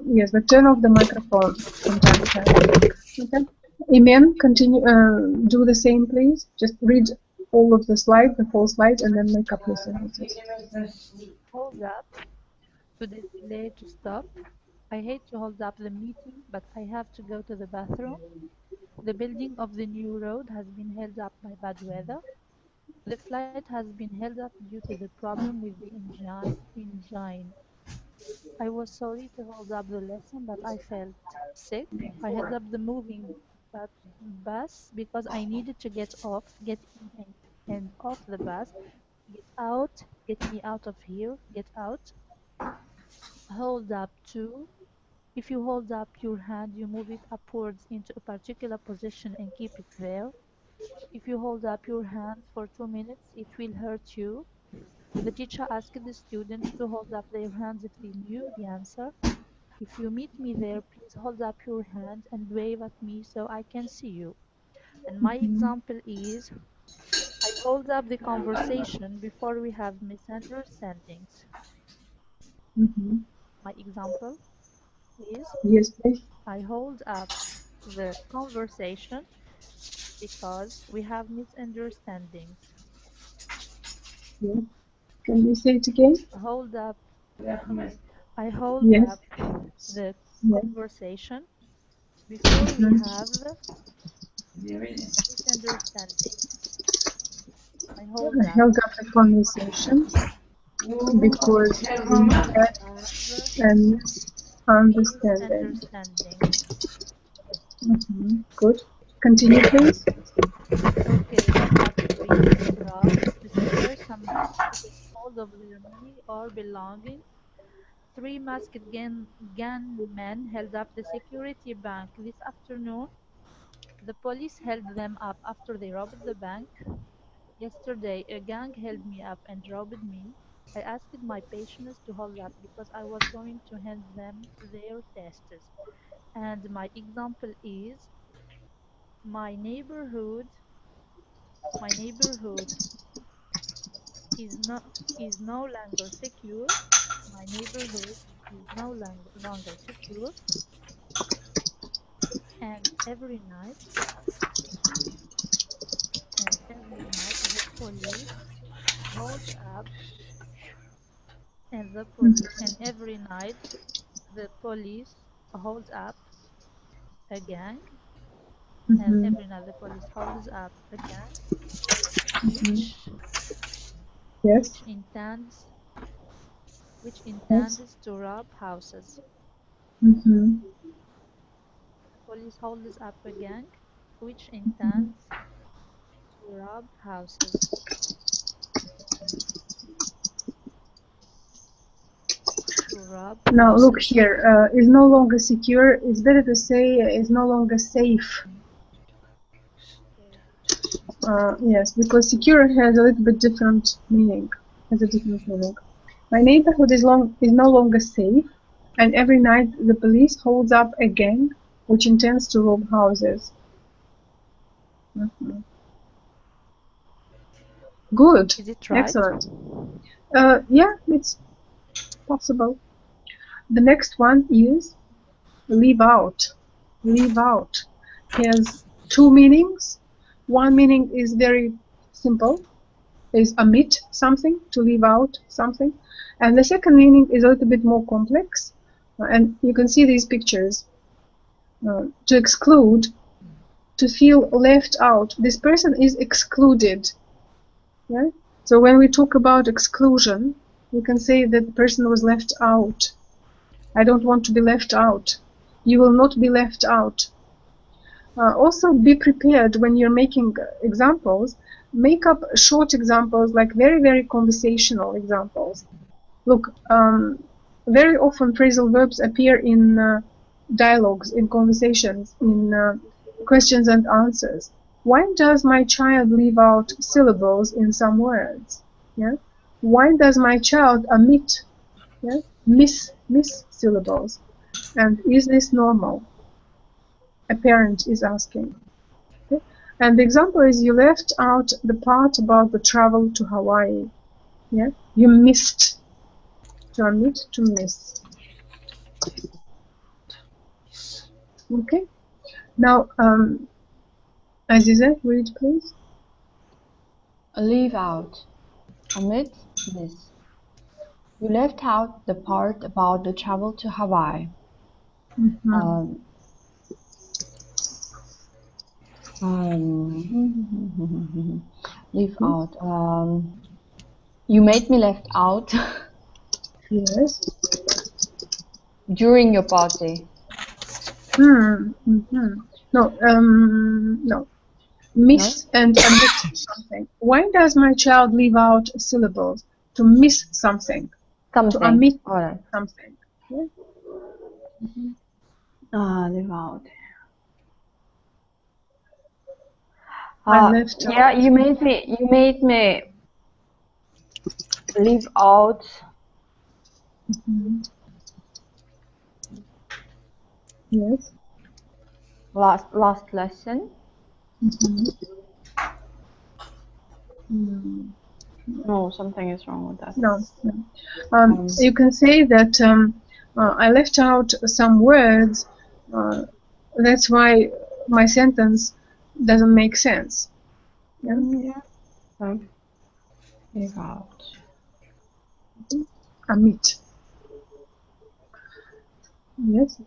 yes, but turn off the microphone from time to time. Okay. Iman, continue. Do the same, please. Just read all of the slides, the whole slide, and then make up your sentences. Hold up. To delay to stop. I hate to hold up the meeting, but I have to go to the bathroom. The building of the new road has been held up by bad weather. The flight has been held up due to the problem with the engine. I was sorry to hold up the lesson, but I felt sick. I held up the moving bus because I needed to get in and off the bus. Get out, get me out of here, get out. Hold up too. If you hold up your hand, you move it upwards into a particular position and keep it there. If you hold up your hand for 2 minutes, it will hurt you. The teacher asked the students to hold up their hands if they knew the answer. If you meet me there, please hold up your hand and wave at me so I can see you. And my example is, I hold up the conversation before we have misunderstandings. My example is, yes, please. I hold up the conversation because we have misunderstandings. Yeah. Can you say it again? Hold up. I hold Yes. up the Yes. conversation before we have misunderstandings. I hold I up held up the conversation because we had an understanding. misunderstandings. Good. Continue, please. Okay, what happened? We needed to rob to steal some bank to get hold of their money or belongings. Three masked gunmen held up the security bank this afternoon. The police held them up after they robbed the bank. Yesterday, a gang held me up and robbed me. I asked my patients to hold up because I was going to hand them their tests. And my example is, my neighborhood my neighborhood is no longer secure. My neighborhood is no longer secure, and every night the police hold up and every night the police holds up a gang and every night the police holds up a gang which Yes. which intends Yes. to rob houses. Mm-hmm. The police holds up a gang which intends to rob houses. To rob Now look houses. here. Is no longer secure. It's better to say is no longer safe. Yes, because secure has a little bit different meaning. Has a different meaning. My neighborhood is no longer safe, and every night the police holds up a gang which intends to rob houses. Good, Is it right? excellent. Yeah, it's possible. The next one is leave out. Leave out has two meanings. One meaning is very simple, is omit something, to leave out something. And the second meaning is a little bit more complex. And you can see these pictures. To exclude, to feel left out. This person is excluded. Yeah? So when we talk about exclusion, we can say that the person was left out. I don't want to be left out. You will not be left out. Also, be prepared when you're making examples. Make up short examples, like very, very conversational examples. Look, very often phrasal verbs appear in dialogues, in conversations, in questions and answers. Why does my child leave out syllables in some words? Yeah. Why does my child omit, yeah, miss syllables? And is this normal? A parent is asking. Okay? And the example is you left out the part about the travel to Hawaii. Yeah, you missed. To omit, to miss. Okay. Now, Aziza, read please. Leave out. Omit this. You left out the part about the travel to Hawaii. Mm-hmm. Leave out. You made me left out Yes. during your party. Mm-hmm. No, no. Miss and omit something. Why does my child leave out syllables? To miss something. To Something. omit Alright. something. Yeah? Leave out. I left Yeah, out. you made me leave out. Mm-hmm. Yes. Last lesson. Mm-hmm. Mm. No, something is wrong with that. No, no. You can say that I left out some words. That's why my sentence doesn't make sense. Yeah. Leave out. Omit. Yes.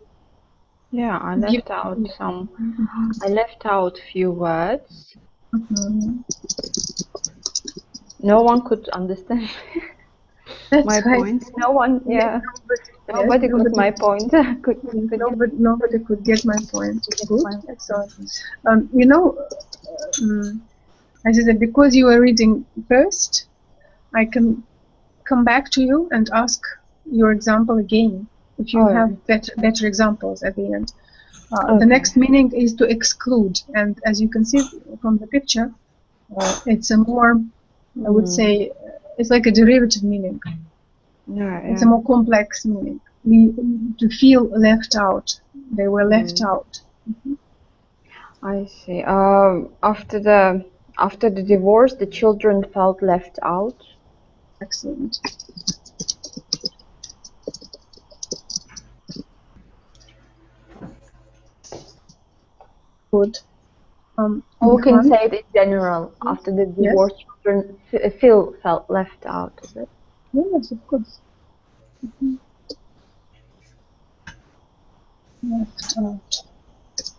Yeah, I left out some. I left out few words. Mm-hmm. No one could understand That's my right. point. No one. Yeah. Nobody got my point. Nobody could get my point. Good. my Excellent. You know, I said because you were reading first, I can come back to you and ask your example again if you have better examples at the end. The next meaning is to exclude, and as you can see from the picture, it's a more, I would say, it's like a derivative meaning. It's a more complex meaning. To feel left out. They were left out. I see. After the divorce, the children felt left out. Excellent. Good. We can say it in general. After the divorce, children felt left out. Is it? Yes, of course. Left out.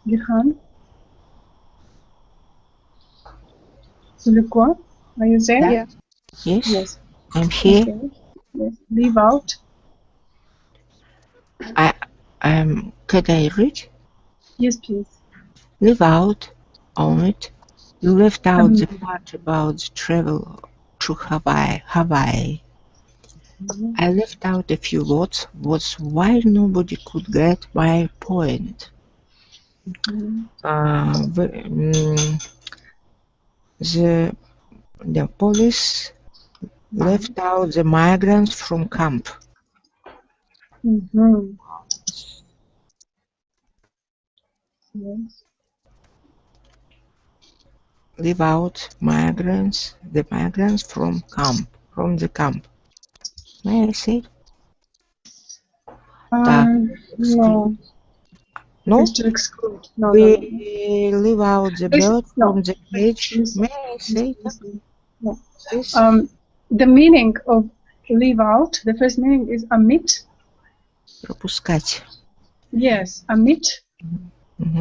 Gihan? Sulikwa? Are you there? Yeah. Yes, Yes. I'm here. Okay. Yes. Leave out. Could I read? Yes, please. Leave out, omit. You left out the part about the travel to Hawaii. I left out a few words why nobody could get my point. The police left out the migrants from camp. Yes. Leave out the migrants from the camp. May I say? No. No? Is to exclude. No, We leave out the bird from the cage. May I say that? No. Yes. The meaning of leave out, the first meaning is omit. Пропускать. Yes, omit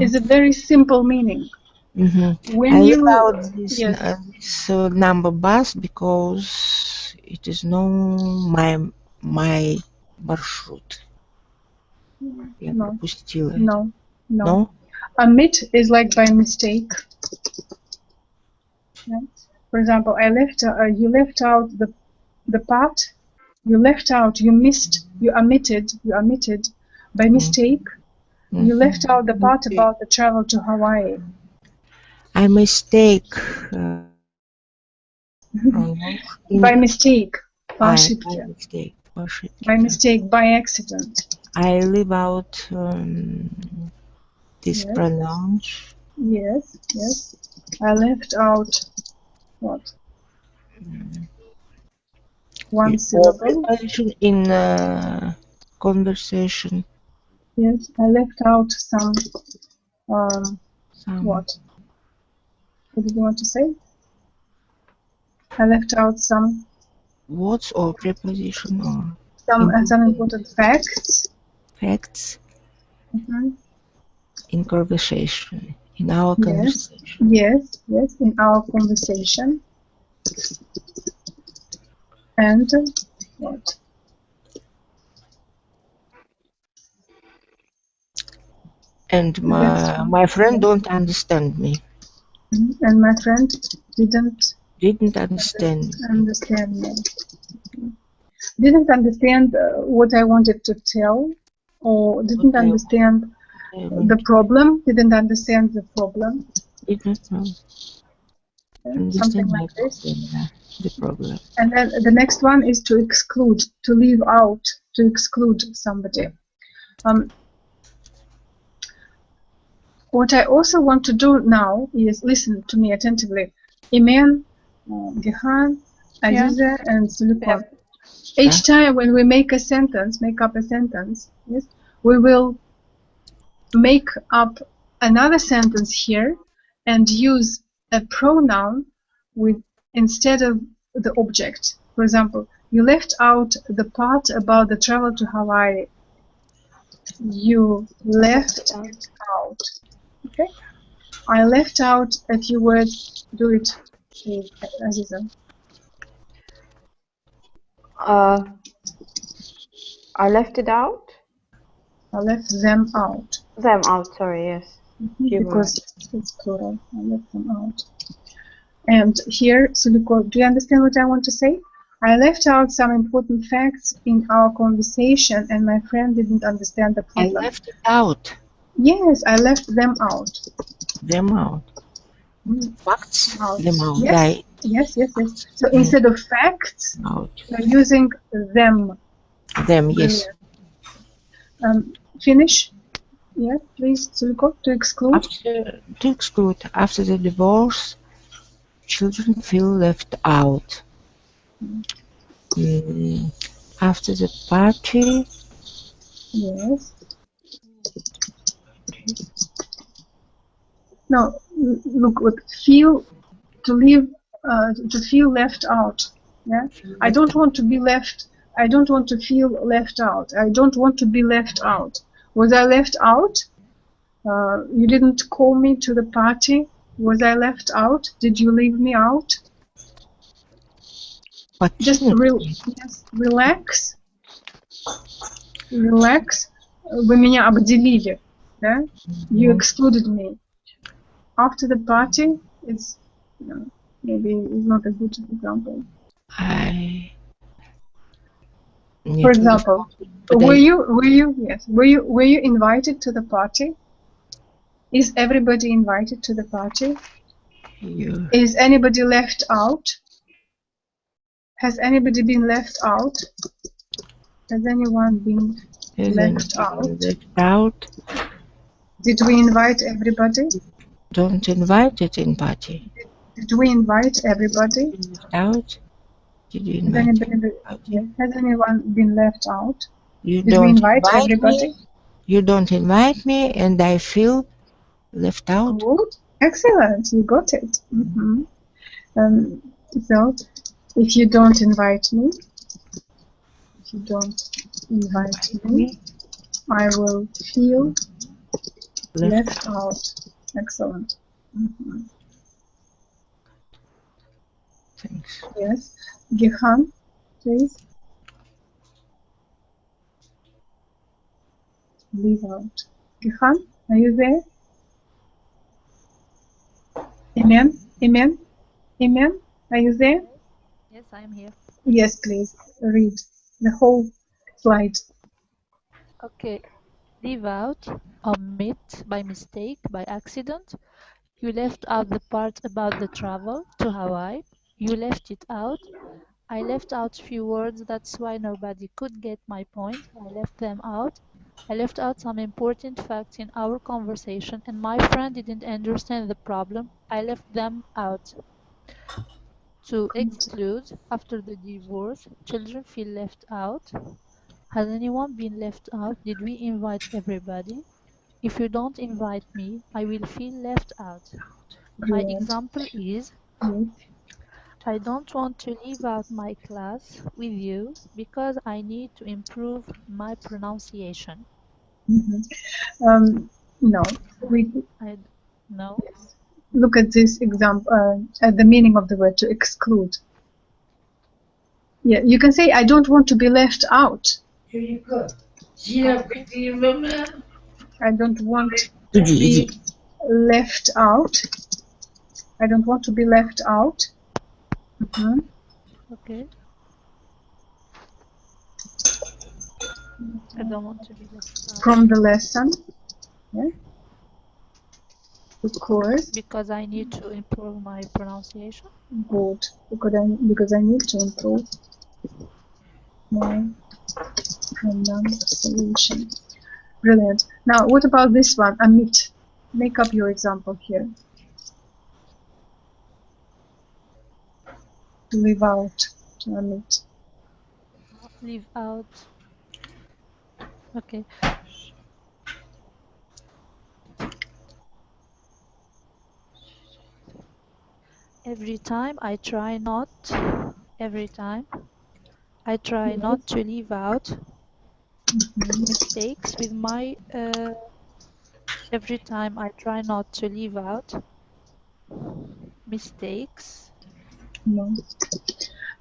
is a very simple meaning. When I you leave out this number bus because it is no my маршрут. Я пропустила это. No. Omit is like by mistake. Yeah. For example, you left out the part. You left out. You missed. You omitted by mistake. You left out the part about the travel to Hawaii. I mistake. By mistake. By mistake. By mistake. By accident. I leave out this pronoun. Yes, yes. I left out what? One Or syllable. preposition in conversation. Yes, I left out some. Um, Some what? What did you want to say? I left out some words or preposition or some important important facts. facts Mhm. in conversation, in our Yes, conversation. yes, yes. In our conversation. And what? And The next one. my friend Yes. don't understand me. Mhm. And my friend didn't Didn't understand me. understand me. Didn't understand what I wanted to tell, or What didn't I understand the want problem. Didn't understand the problem. did not know. Something Understand my like this. problem, the problem. And then the next one is to exclude, to leave out, to exclude somebody. What I also want to do now is listen to me attentively. Iman, Gihan, Yeah. Aziza, and Silicon. Yeah. Each time when we make a sentence, make up a sentence, yes, we will make up another sentence here and use a pronoun with instead of the object. For example, you left out the part about the travel to Hawaii. You left it out. Okay? I left out a few words. Do it, please, Aziza. I left it out. I left them out. Them out. Sorry. Yes. Few Because words. it's plural. I left them out. And here, Suliko, do you understand what I want to say? I left out some important facts in our conversation and my friend didn't understand the I problem. left it out. Yes, I left them out. Them out. Facts. Out. Them out. Yes, yes, yes, yes. So Mm. instead of facts, Out. you're using them. Them, yes. Finish. Yeah, please, Suliko, to exclude. To exclude, after the divorce, children feel left out. After the party, Yes. Now, look, what feel to leave, to feel left out. Yeah, I don't want to be left. I don't want to feel left out. I don't want to be left out. Was I left out? You didn't call me to the party. Was I left out? Did you leave me out? Just yes, relax, relax. Вы меня обделили, да? You excluded me. After the party, it's maybe it's not a good example. For example, were you invited to the party? Is everybody invited to the party? Is anybody left out? Has anybody been left out? Has anyone been left out? Did we invite everybody? Don't invite it in party. Did we invite everybody? Left out? Did you Has anyone been left out? You Did we invite everybody? You don't invite me and I feel left out. Good. Excellent. You got it. So, if you don't invite me, I will feel left out. Excellent. Thanks. Yes. Gihan, please. Leave out. Gihan, are you there? Amen? Amen? Amen? Are you there? Yes, I'm here. Yes, please. Read the whole slide. Okay. Leave out, omit, by mistake, by accident. You left out the part about the travel to Hawaii. You left it out. I left out few words, that's why nobody could get my point. I left them out. I left out some important facts in our conversation and my friend didn't understand the problem. I left them out. To exclude, after the divorce, children feel left out. Has anyone been left out? Did we invite everybody? If you don't invite me, I will feel left out. My Brilliant. example is, Yes. I don't want to leave out my class with you because I need to improve my pronunciation. No, we No. look at this example, at the meaning of the word to exclude. Yeah, you can say, I don't want to be left out. I don't want to be left out. I don't want to be left out. Okay. I don't want to be left out. From the lesson. Yeah. Because I need to improve my pronunciation. Good. Because I need to improve my pronunciation. Brilliant. Now, what about this one? Omit. Make up your example here. To leave out. To omit. Leave out. Okay. Every time I try not to leave out mistakes with my every time I try not to leave out mistakes. No.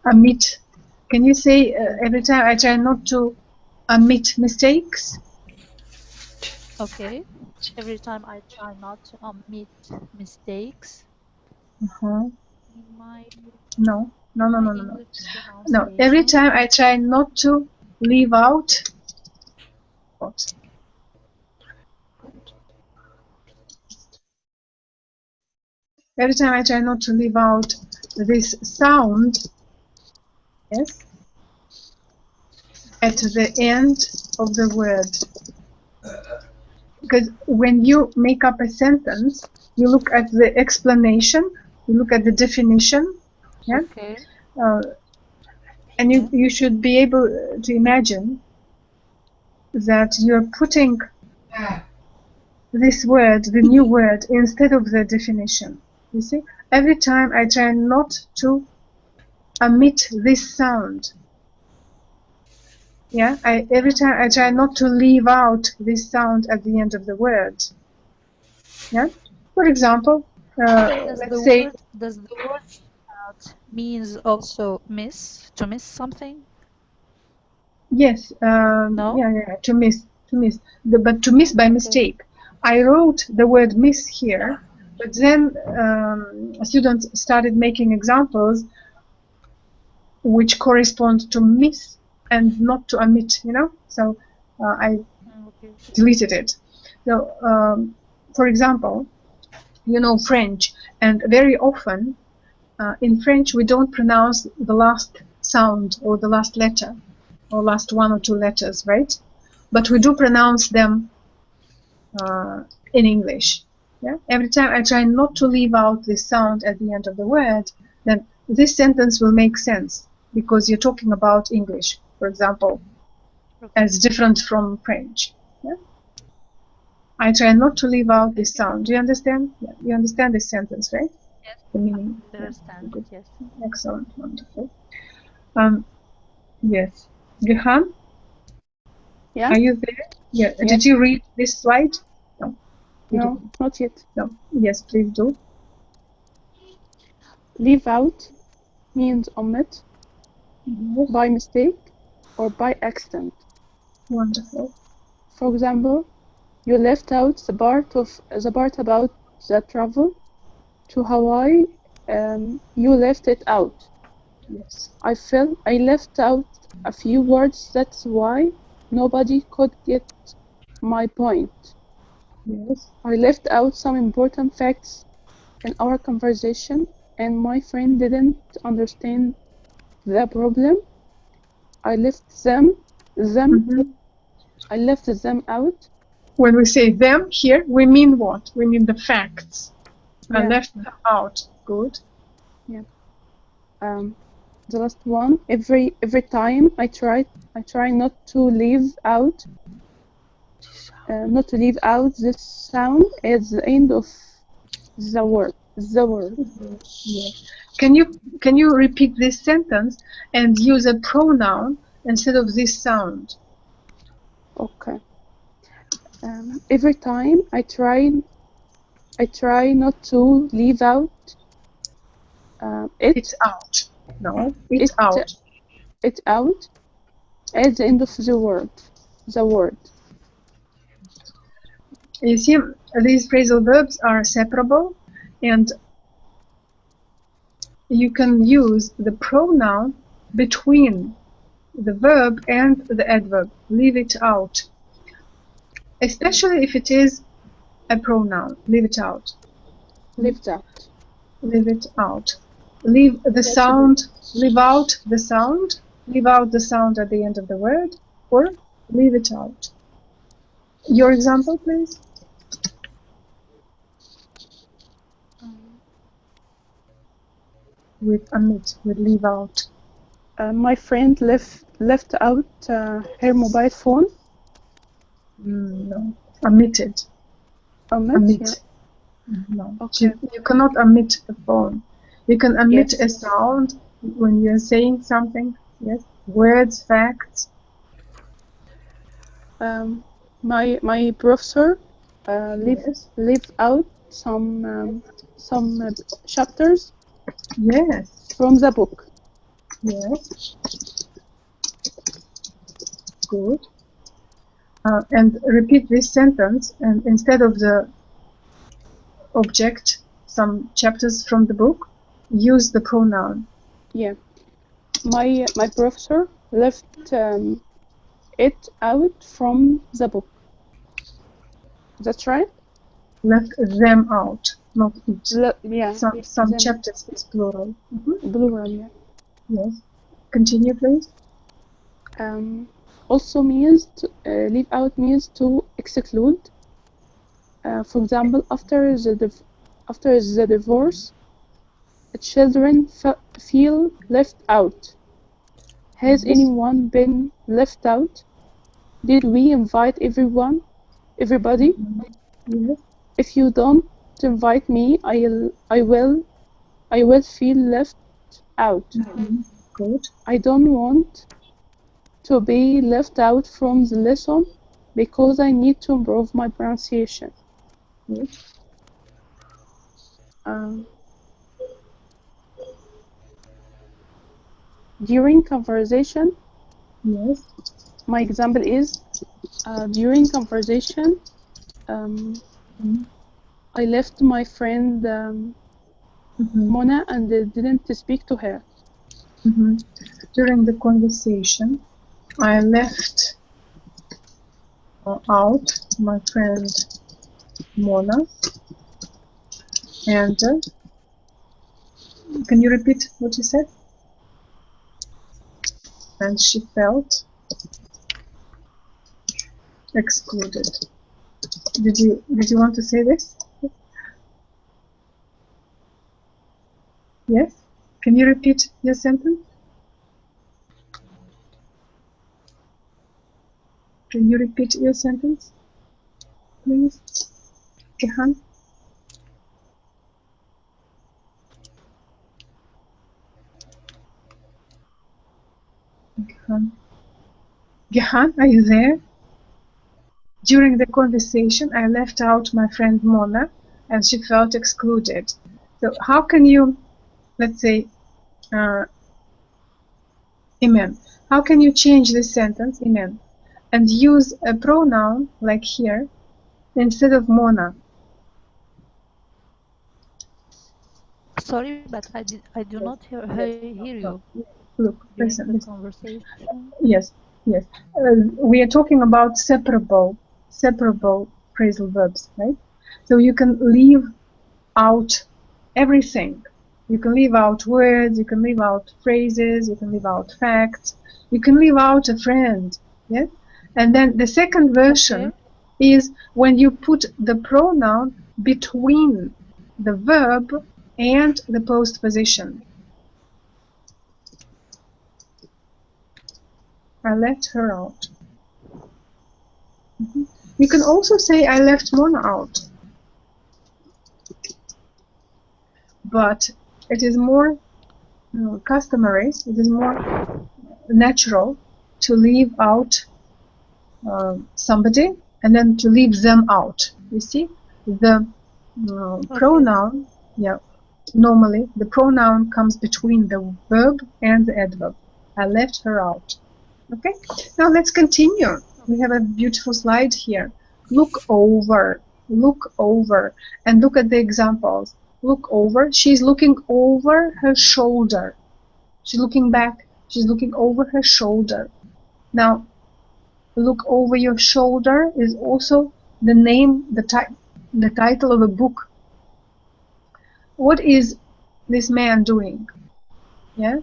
Omit. Can you say every time I try not to omit mistakes? Okay. Every time I try not to omit mistakes in my No. English No. Every pronunciation. time I try not to leave out what? Every time I try not to leave out this sound, yes, at the end of the word. Because when you make up a sentence, you look at the explanation, you look at the definition, yeah, Okay. and you should be able to imagine that you're putting this word, the new word, instead of the definition. You see, every time I try not to omit this sound. Yeah, every time I try not to leave out this sound at the end of the word. Yeah, for example, let's say. Does the word out means also to miss something? Yes, No? yeah, to miss, but to miss by mistake. I wrote the word miss here, but then students started making examples which correspond to miss and not to omit, you know? So I deleted it. So, for example, you know French, and very often in French we don't pronounce the last sound or the last letter or last one or two letters, right? But we do pronounce them in English. Yeah. Every time I try not to leave out this sound at the end of the word, then this sentence will make sense because you're talking about English, for example, as different from French. Yeah? I try not to leave out this sound. Do you understand? Yeah. You understand this sentence, right? Yes. The meaning. I understand. Good. Yes. Excellent. Wonderful. Yes. Gihan, Yeah? are you there? Yeah. Yes. Did you read this slide? No. No, not yet. No. Yes, please do. Leave out means omit Yes. by mistake or by accident. Wonderful. For example, you left out the part about the travel to Hawaii. You left it out. Yes. I left out a few words. That's why nobody could get my point. Yes. I left out some important facts in our conversation, and my friend didn't understand the problem. I left them I left them out. When we say them here, we mean what? We mean the facts. I Yeah. left them out. Good. The last one. Every time I try not to leave out this sound at the end of the word. Yes. Can you repeat this sentence and use a pronoun instead of this sound? Okay. Every time I try not to leave out It's out. No, it's out. it out at the end of the word. You see, these phrasal verbs are separable, and you can use the pronoun between the verb and the adverb. Leave it out. Especially if it is a pronoun. Leave it out. Left out. Leave it out. Leave the sound. Leave out the sound. Leave out the sound at the end of the word, or leave it out. Your example, please. With omit, with leave out. My friend left out her mobile phone. No, omitted. Omit. Omit. No, Okay. you cannot omit the phone. You can omit Yes. a sound when you're saying something. Yes, words, facts. My professor Yes, leave out some chapters yes, from the book. yes. Good. And repeat this sentence, and instead of the object, some chapters from the book, use the pronoun. Yeah. My professor left it out from the book. That's right? Left them out, not it. Yeah. Some them. chapters is plural. Plural, yeah. Yes. Continue, please. Also means leave out means to exclude. For example, after the divorce, children feel left out. Has Yes. anyone been left out? Did we invite everybody? Yes. If you don't invite me, I will feel left out. Good. I don't want to be left out from the lesson because I need to improve my pronunciation. Good. During conversation, Yes. my example is during conversation, I left my friend Mona and didn't speak to her. During the conversation, I left out my friend Mona, and can you repeat what you said? And she felt excluded. Did you want to say this? Yes. Can you repeat your sentence? Can you repeat your sentence, please, Gehan? Gehan, are you there? During the conversation, I left out my friend Mona, and she felt excluded. So how can you, let's say, Iman, how can you change this sentence, Iman, and use a pronoun like here instead of Mona? Sorry, but I do not hear you Look, during listen, the listen. conversation. Yes, yes. We are talking about separable phrasal verbs, right? So you can leave out everything. You can leave out words, you can leave out phrases, you can leave out facts, you can leave out a friend, yes? And then the second version is when you put the pronoun between the verb and the postposition. I left her out. You can also say I left Mona out. But it is more customary, it is more natural to leave out somebody and then to leave them out. You see, the pronoun, yeah, normally the pronoun comes between the verb and the adverb. I left her out. Okay, now let's continue. We have a beautiful slide here. Look over, and look at the examples. Look over, she's looking over her shoulder. She's looking back, she's looking over her shoulder. Now, look over your shoulder is also the name, the title of a book. What is this man doing? Yeah,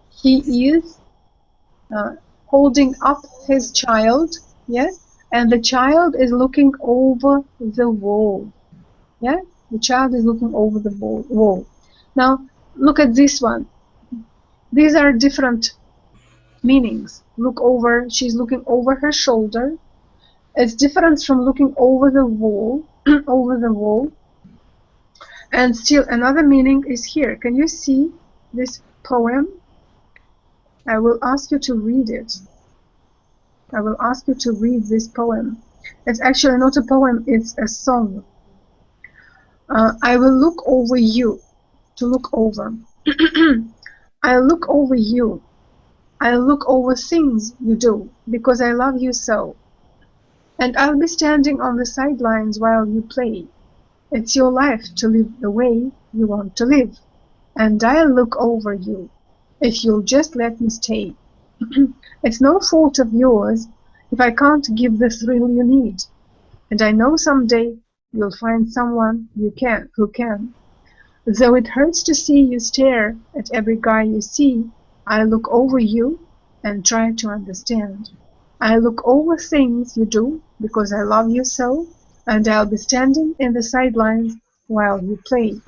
he is holding up his child, yes, and the child is looking over the wall. Yeah, the child is looking over the wall. Now, look at this one. These are different meanings. Look over, she's looking over her shoulder. It's different from looking over the wall, over the wall. And still another meaning is here. Can you see this poem? I will ask you to read it. I will ask you to read this poem. It's actually not a poem, it's a song. I will look over you, to look over. I look over you. I look over things you do, because I love you so. And I'll be standing on the sidelines while you play. It's your life to live the way you want to live. And I'll look over you, if you'll just let me stay. It's no fault of yours if I can't give the thrill you need. And I know someday you'll find someone who can. Though it hurts to see you stare at every guy you see, I look over you and try to understand. I look over things you do because I love you so, and I'll be standing in the sidelines while you play.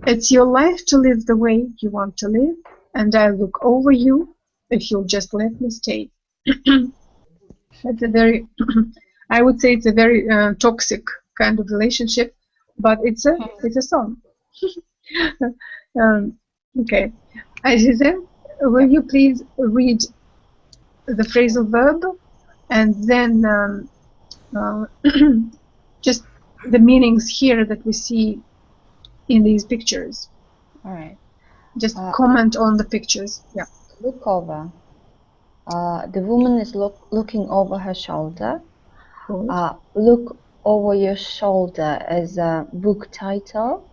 It's your life to live the way you want to live, and I'll look over you if you'll just let me stay. That's a very, I would say it's a very toxic kind of relationship, but it's a song. Okay, Aziza, will you please read the phrasal verb and then just the meanings here that we see in these pictures? All right. Just comment on the pictures. Yeah. Look over. The woman is looking over her shoulder. Look over your shoulder as a book title.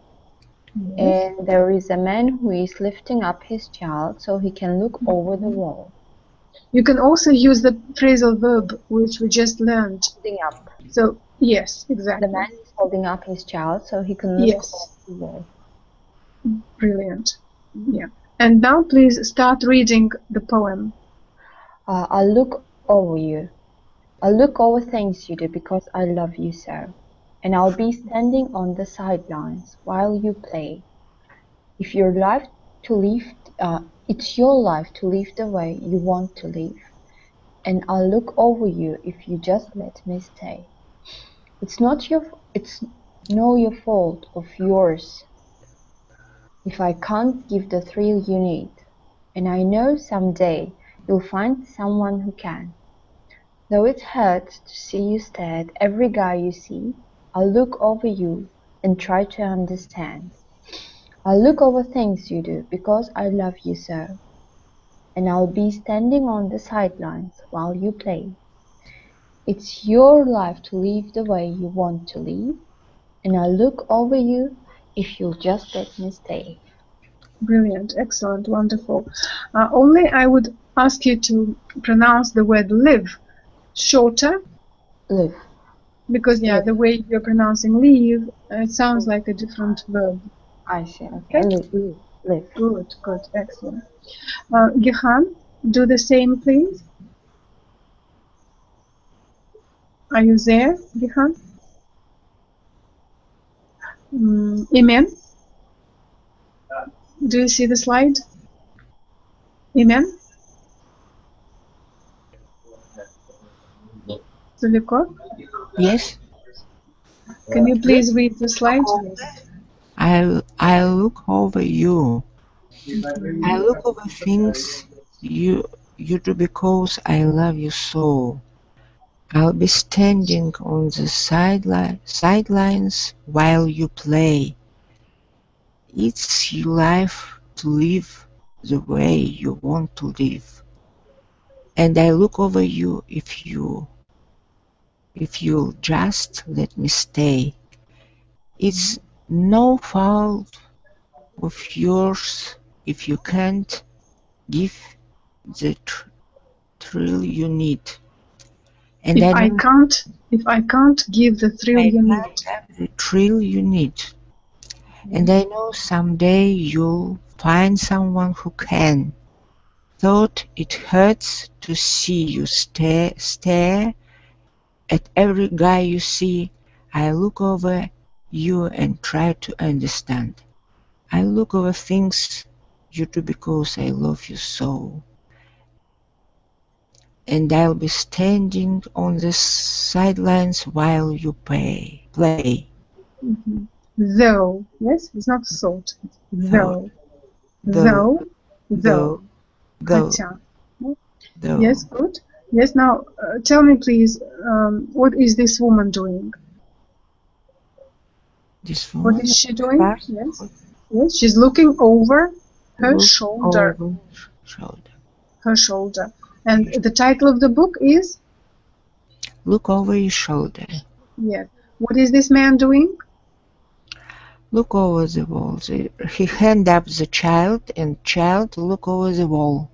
Yes. And there is a man who is lifting up his child so he can look over the wall. You can also use the phrasal verb which we just learned. Holding up. So yes, exactly. The man is holding up his child so he can look over the wall. Brilliant. Yeah. And now please start reading the poem. I'll look over you. I'll look over things you do because I love you so. And I'll be standing on the sidelines while you play. It's your life to live the way you want to live. And I'll look over you if you just let me stay. It's no your fault of yours if I can't give the thrill you need. And I know someday you'll find someone who can. Though it hurts to see you stare at every guy you see, I'll look over you and try to understand. I'll look over things you do because I love you so. And I'll be standing on the sidelines while you play. It's your life to live the way you want to live, and I'll look over you if you'll just let me stay. Brilliant, excellent, wonderful. Only I would ask you to pronounce the word live shorter. Live. Because live. The way you're pronouncing leave, it sounds like a different verb. I see. Okay. Live. Good, excellent. Gihan, do the same, please. Are you there, Gihan? Iman, do you see the slide? Iman? Zuliko? Yes. Can you please read the slide? I look over you. I look over things you do because I love you so. I'll be standing on the sidelines while you play. It's your life to live the way you want to live. And I look over you if you'll just let me stay. It's no fault of yours if you can't give the thrill you need. And If I I know can't give the thrill I you need. can't have the thrill you need. And I know someday you'll find someone who can. Thought it hurts to see you stare at every guy you see. I look over you and try to understand. I look over things you do because I love you so. And I'll be standing on the sidelines while you play. Though, yes, it's not thought. Though, Though, though, though, though. though, Хотя. Yes, though. good. Yes, now tell me please, what is this woman doing? This What woman is she doing? starts Yes, yes, she's looking over her look shoulder. over shoulder. Her shoulder. And the title of the book is? Look over your shoulder. Yes. What is this man doing? Look over the wall. He hand up the child and child look over the wall.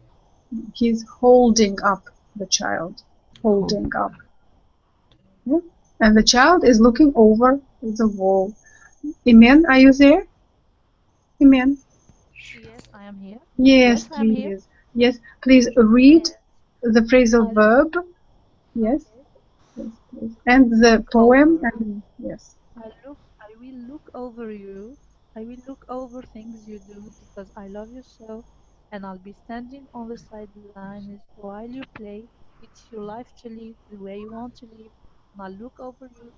He's holding up the child. Holding up. Yeah? And the child is looking over the wall. Iman, are you there? Iman? Yes, I am here. Yes, Yes, I am here. please. Yes, please read Yes. the phrasal I verb. Yes, okay. yes, please. And the Look poem. over. And yes. I will look over you. I will look over things you do because I love you so, and I'll be standing on the sidelines while you play. It's your life to live the way you want to live, and I'll look over you.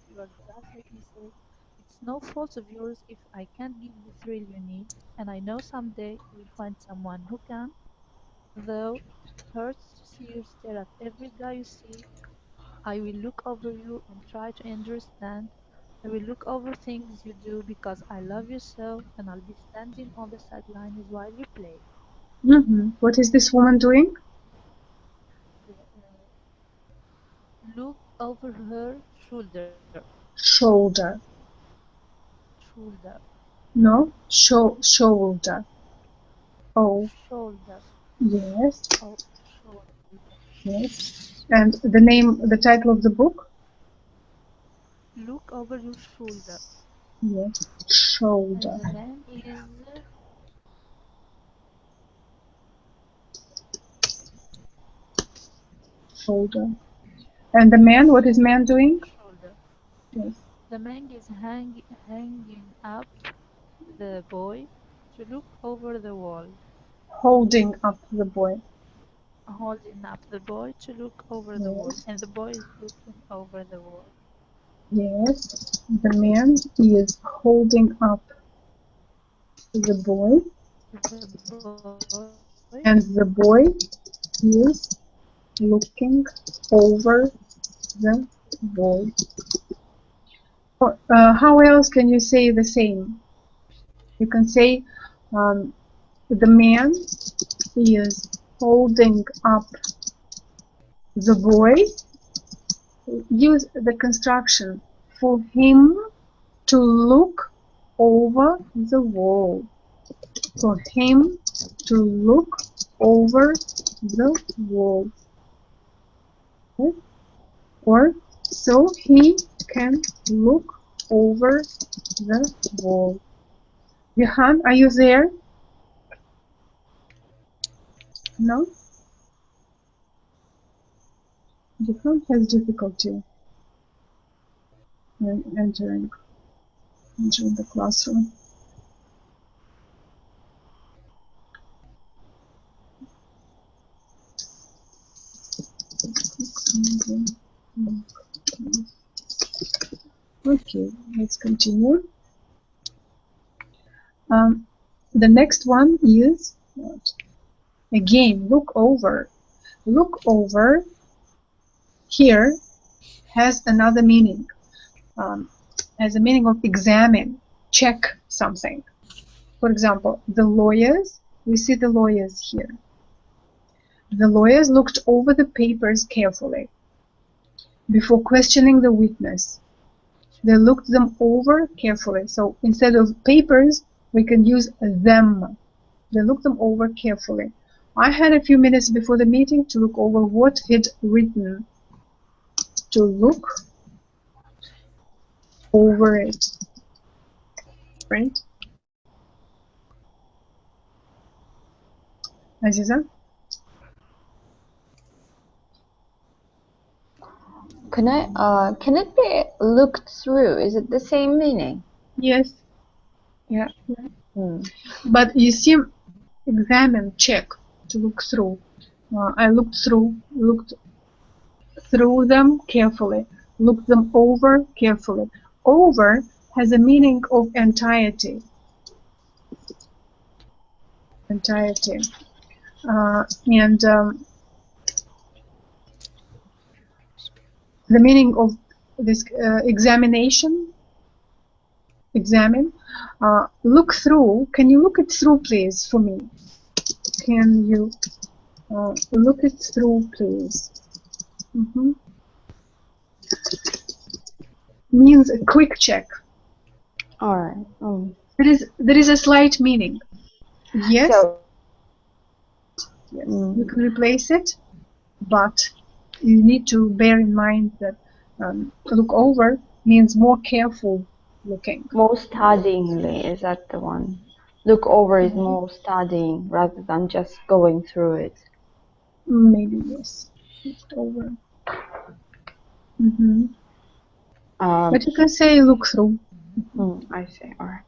You are just let me say. It's no fault of yours if I can't give the thrill you need, and I know someday you'll find someone who can. Though it hurts to see you stare at every guy you see, I will look over you and try to understand. I will look over things you do because I love you so, and I'll be standing on the sidelines while you play. What is this woman doing? Look over her shoulder. Shoulder. Shoulder. No, shoulder. Oh, Shoulder. yes, Oh, shoulder. yes. And the title of the book? Look over your shoulder. Yes, And shoulder. the man is Shoulder. And the man, what is man doing? shoulder. Yes. The man is hanging up the boy to look over the wall. Holding up the boy. Holding up the boy to look over the wall, Yes. and the boy is looking over the wall. Yes. The man is holding up the boy, The boy and the boy is looking over the wall. How else can you say the same? You can say the man is holding up the boy. Use the construction for him to look over the wall. For him to look over the wall. Okay? Or so he can look over the wall. Johan, are you there? No? Jifan has difficulty when entering the classroom. Okay, let's continue. The next one is what? Again, look over. Look over here has another meaning. Has a meaning of examine, check something. For example, the lawyers, we see the lawyers here. The lawyers looked over the papers carefully before questioning the witness. They looked them over carefully. So instead of papers, we can use them. They looked them over carefully. I had a few minutes before the meeting to look over what he'd written. To look over it, right? Aziza? Can it be looked through? Is it the same meaning? Yes. Yeah. Hmm. But you see, examine, check, to look through. I looked through them carefully, looked them over carefully. Over has a meaning of entirety. Entirety. And the meaning of this examination, examine, look through. Can you look it through, please, for me? Can you look it through, please? Means a quick check. All right. There is a slight meaning. Yes, So, yes, you can replace it, but you need to bear in mind that look over means more careful looking. more studyingly, is that the one? Look over is more studying rather than just going through it. Maybe yes, looked over. But you can say look through. I see. All right.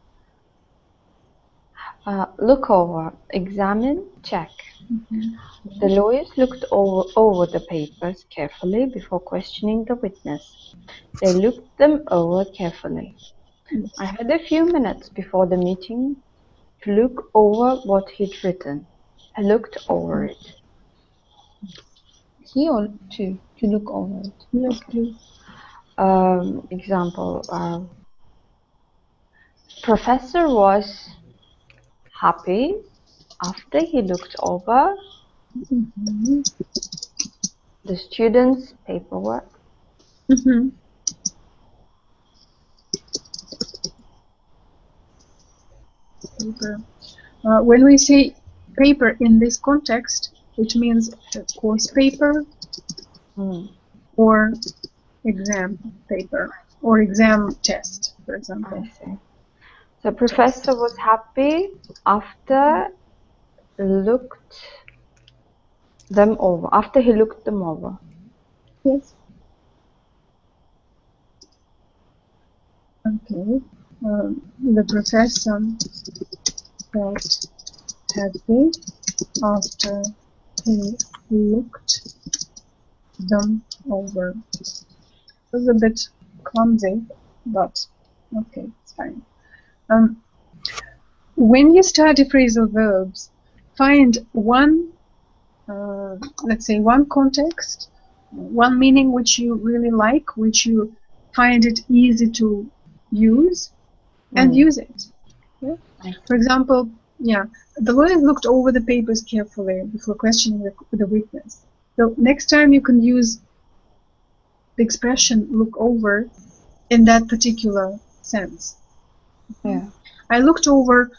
Look over, examine, check. The lawyers looked over the papers carefully before questioning the witness. They looked them over carefully. I had a few minutes before the meeting to look over what he'd written. I looked over it. He or to look over it. Yes, please. Example. Professor was happy after he looked over the students' paperwork. Paper. When we say paper in this context, it means course paper or exam paper or exam test, for example. I see. The professor was happy after looked them over. After he looked them over. Yes. Okay. The professor felt happy after he looked them over. It was a bit clumsy, but okay, it's fine. When you study phrasal verbs, find one, let's say, one context, one meaning which you really like, which you find it easy to use, and use it. Yeah? For example, the lawyers looked over the papers carefully before questioning the witness. So next time you can use the expression "look over" in that particular sense. Yeah. I looked over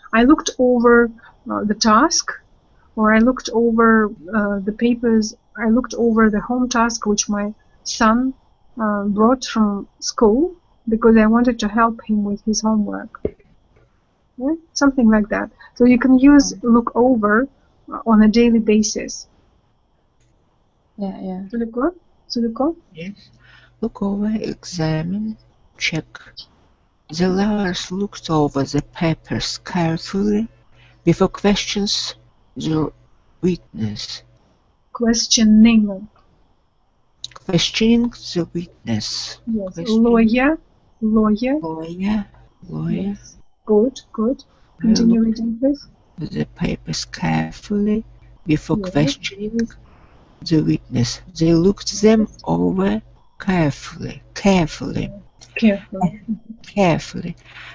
the task, or I looked over the papers. I looked over the home task which my son brought from school because I wanted to help him with his homework. Yeah? Something like that. So you can use look over on a daily basis. Yeah. Really good? Suliko? Yes. Look over, examine, check. The lawyers looked over the papers carefully before questions the witness. Questioning. Questioning the witness. Yes. Questioning. Lawyer. Lawyer. Yes. Good. They Continue looked reading, please. over the papers carefully before Yes. questioning the witness. They looked them over carefully. Carefully.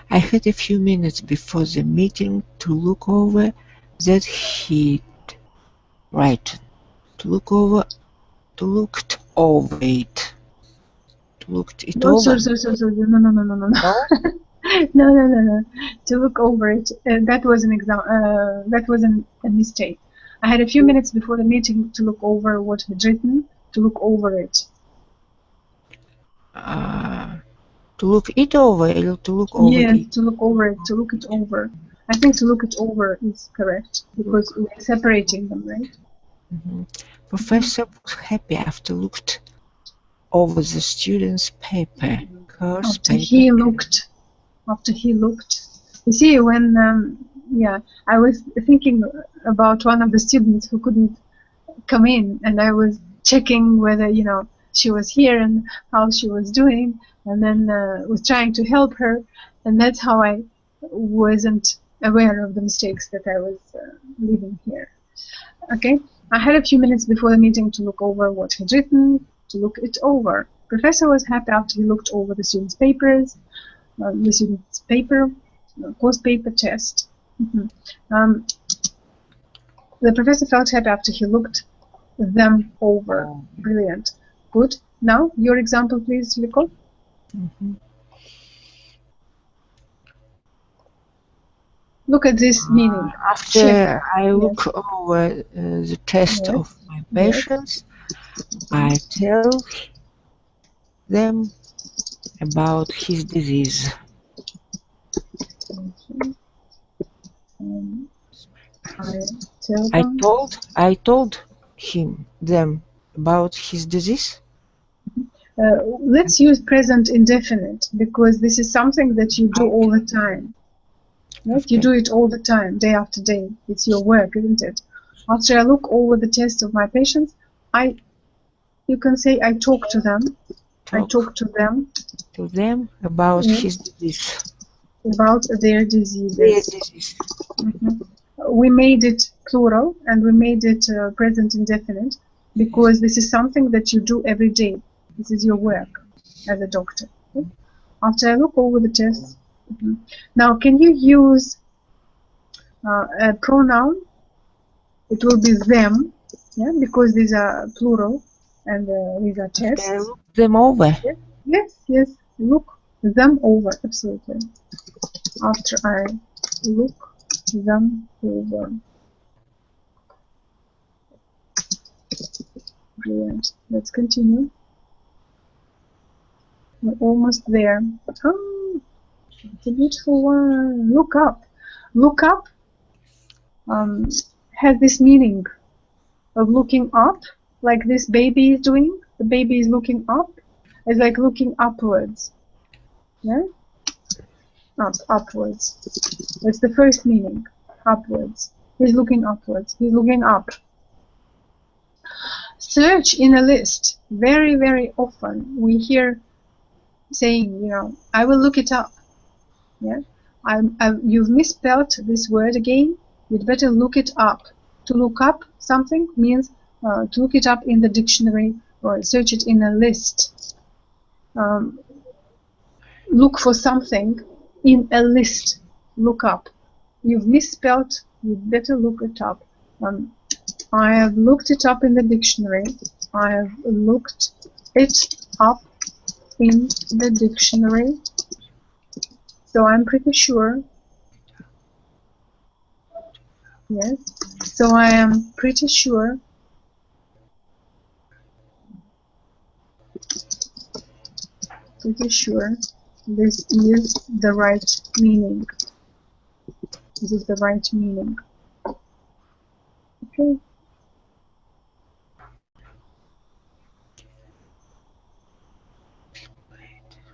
I had a few minutes before the meeting to look over that he'd written. Looked over it. Looked it No, over. sorry. No. No? No. To look over it. That was an that was a mistake. I had a few minutes before the meeting to look over what he'd written. To look over it. To look it over or to look over Yes, it? to look over it. To look it over. I think to look it over is correct because we're separating them, right? Professor was happy after looked over the student's paper. After he looked. You see, when I was thinking about one of the students who couldn't come in, and I was checking whether she was here and how she was doing, and then was trying to help her, and that's how I wasn't aware of the mistakes that I was leaving here. Okay, I had a few minutes before the meeting to look over what he'd written, to look it over. Professor was happy after he looked over the students' papers, course paper test. The professor felt happy after he looked them over. Brilliant. Good. Now, your example, please, Liko. Look at this meaning. After I look over the test of my patients, I tell them about his disease. I told them about his disease. Let's use present indefinite because this is something that you do all the time. Right? You do it all the time, day after day. It's your work, isn't it? After I look over the test of my patients, you can say I talk to them. I talk to them about his disease. About their diseases. We made it plural and we made it present indefinite because this is something that you do every day. This is your work as a doctor. Okay? After I look over the tests, now can you use a pronoun? It will be them, because these are plural and these are tests. After I look them over. Yes. Look them over, absolutely. After I look them over. Brilliant. Let's continue. We're almost there. Oh, it's a beautiful one. Look up. Look up has this meaning of looking up, like this baby is doing. The baby is looking up. It's like looking upwards. Yeah? Upwards. That's the first meaning. Upwards. He's looking upwards. He's looking up. Search in a list. Very, very often we hear saying, I will look it up. Yeah, you've misspelled this word again. You'd better look it up. To look up something means to look it up in the dictionary or search it in a list. Look for something in a list. Look up. You've misspelled. You'd better look it up. I have looked it up in the dictionary. I have looked it up in the dictionary. So I'm pretty sure. Yes. So I am pretty sure. This is the right meaning. This is the right meaning. Okay.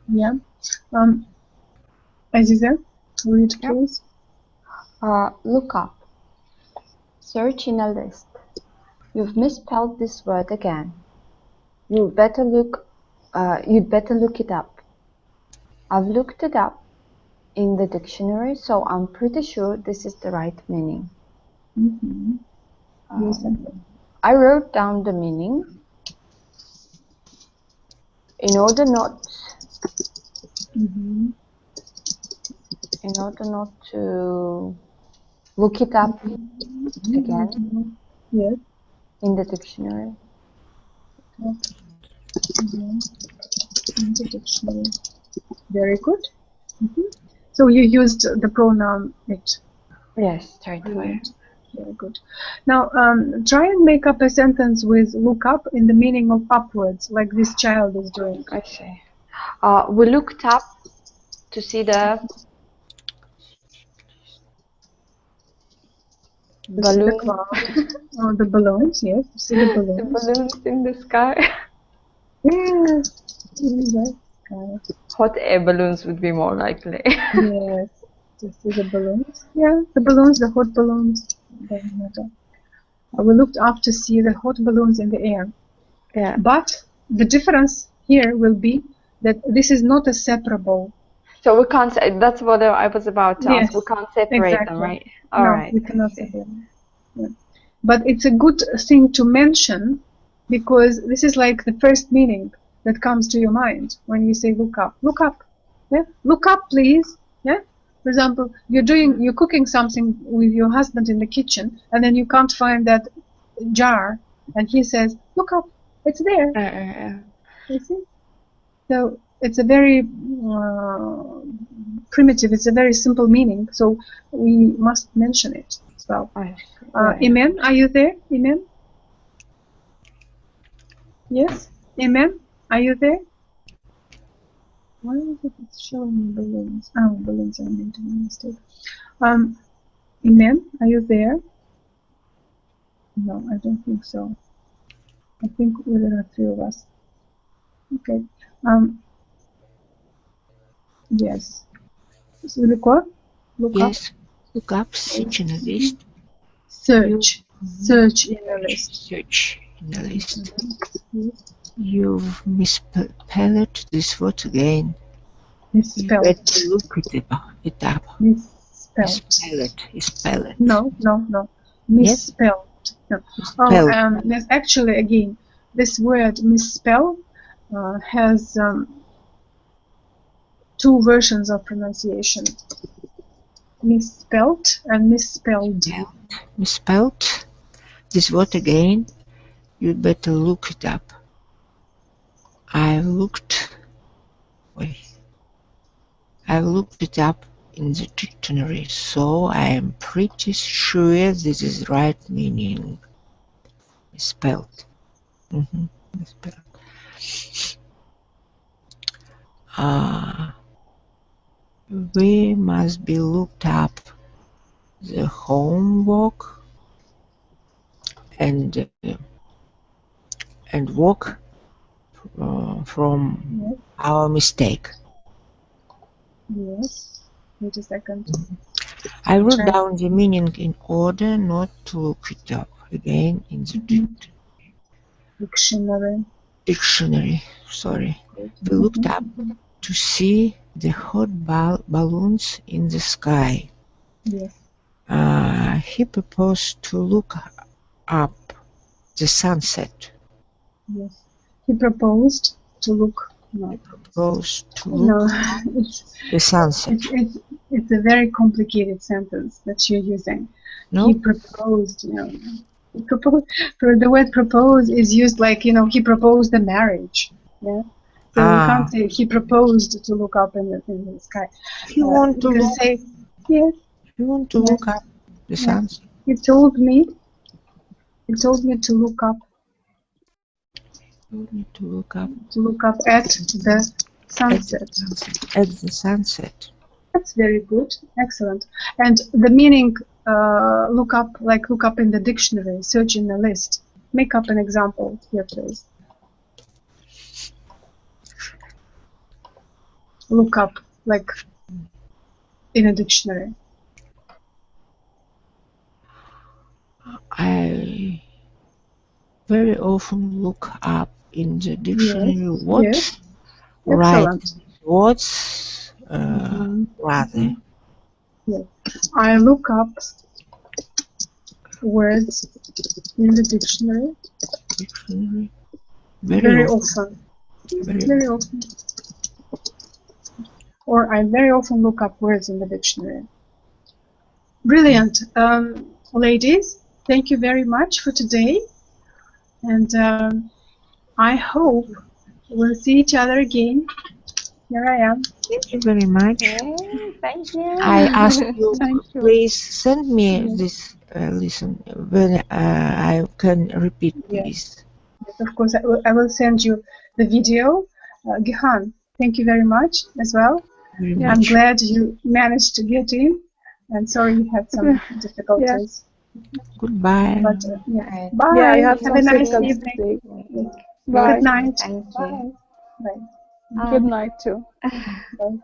Yeah. Aziza, read Yep. please. Look up. Search in a list. You've misspelled this word again. You'd better look it up. I've looked it up in the dictionary, so I'm pretty sure this is the right meaning. Yes, I wrote down the meaning in order not to look it up again yes. in the dictionary. In the dictionary. Very good. So you used the pronoun it. Yes, straight away. Brilliant. Very good. Now try and make up a sentence with look up in the meaning of upwards, like this child is doing. I see. We looked up to see the See the balloon, cloud. Oh, the balloons, yes. See the the balloons. balloons in the sky. Yes. In the sky. Hot air balloons would be more likely. Yes. To see the balloons. Yeah, the balloons, the hot balloons. Doesn't matter. We looked up to see the hot balloons in the air. Yeah. But the difference here will be that this is not a separable. So we can't say, that's what I was about to ask. We can't separate them, right? All No, right. we cannot separate them. Yeah. But it's a good thing to mention because this is like the first meaning that comes to your mind when you say look up. Look up. Yeah? Look up, please. Yeah? For example, you're cooking something with your husband in the kitchen and then you can't find that jar and he says, look up, it's there. You see? So it's a very primitive, it's a very simple meaning, so we must mention it as well. Imen, are you there? Imen? Yes? Imen, are you there? Why is it showing balloons? Oh, balloons, I made a mistake. Imen, are you there? No, I don't think so. I think there are three of us. Okay. Yes. So look up. Yes. Look up. Search in a list. Search. Search in a list. Search in a list. You've misspelled this word again. Misspelled. You better look it up. Misspelled. No. Misspelled. No. Misspelled. Oh, yes, actually, again, this word misspell has two versions of pronunciation. Misspelled and misspelled. Misspelled. This word again. You'd better look it up. I've looked it up in the dictionary, so I am pretty sure this is right meaning. Misspelled. Misspelled. We must be looked up the homework and walk from our mistake. Yes. Wait a second. I wrote down the meaning in order not to look it up again in the dictionary. Sorry. We looked up to see the hot balloons in the sky. Yes. He proposed to look up the sunset. Yes. He proposed to look. He proposed to look up the sunset. It's a very complicated sentence that you're using. No? He proposed. He proposed. The word propose is used like he proposed a marriage. Yeah. So you can't say he proposed to look up in the sky. You want to look? Say yes. You want to look up the sunset? He told me to look up. To look up. To look up at the sunset. At the sunset. That's very good. Excellent. And the meaning, look up in the dictionary, search in the list. Make up an example here, please. look up, like in a dictionary? I very often look up in the dictionary Yes. what right Excellent. words rather. Yes. I look up words in the dictionary Dictionary very often. Very Very often. Or I very often look up words in the dictionary. Brilliant. Ladies, thank you very much for today. And I hope we'll see each other again. Here I am. Thank you very much. Okay, thank you. I ask you, Thank you. please send me Yes. this lesson when I can repeat Yes. this. Yes, of course, I will send you the video. Gihan, thank you very much as well. Very Yeah. I'm much. glad you managed to get in. And sorry you had some difficulties. Goodbye. But yeah. Right. Bye. Yeah, I have Have a some nice difficulties evening. today. Yes. Bye. Good night. Thank you. Bye. Bye. Good night too. Bye.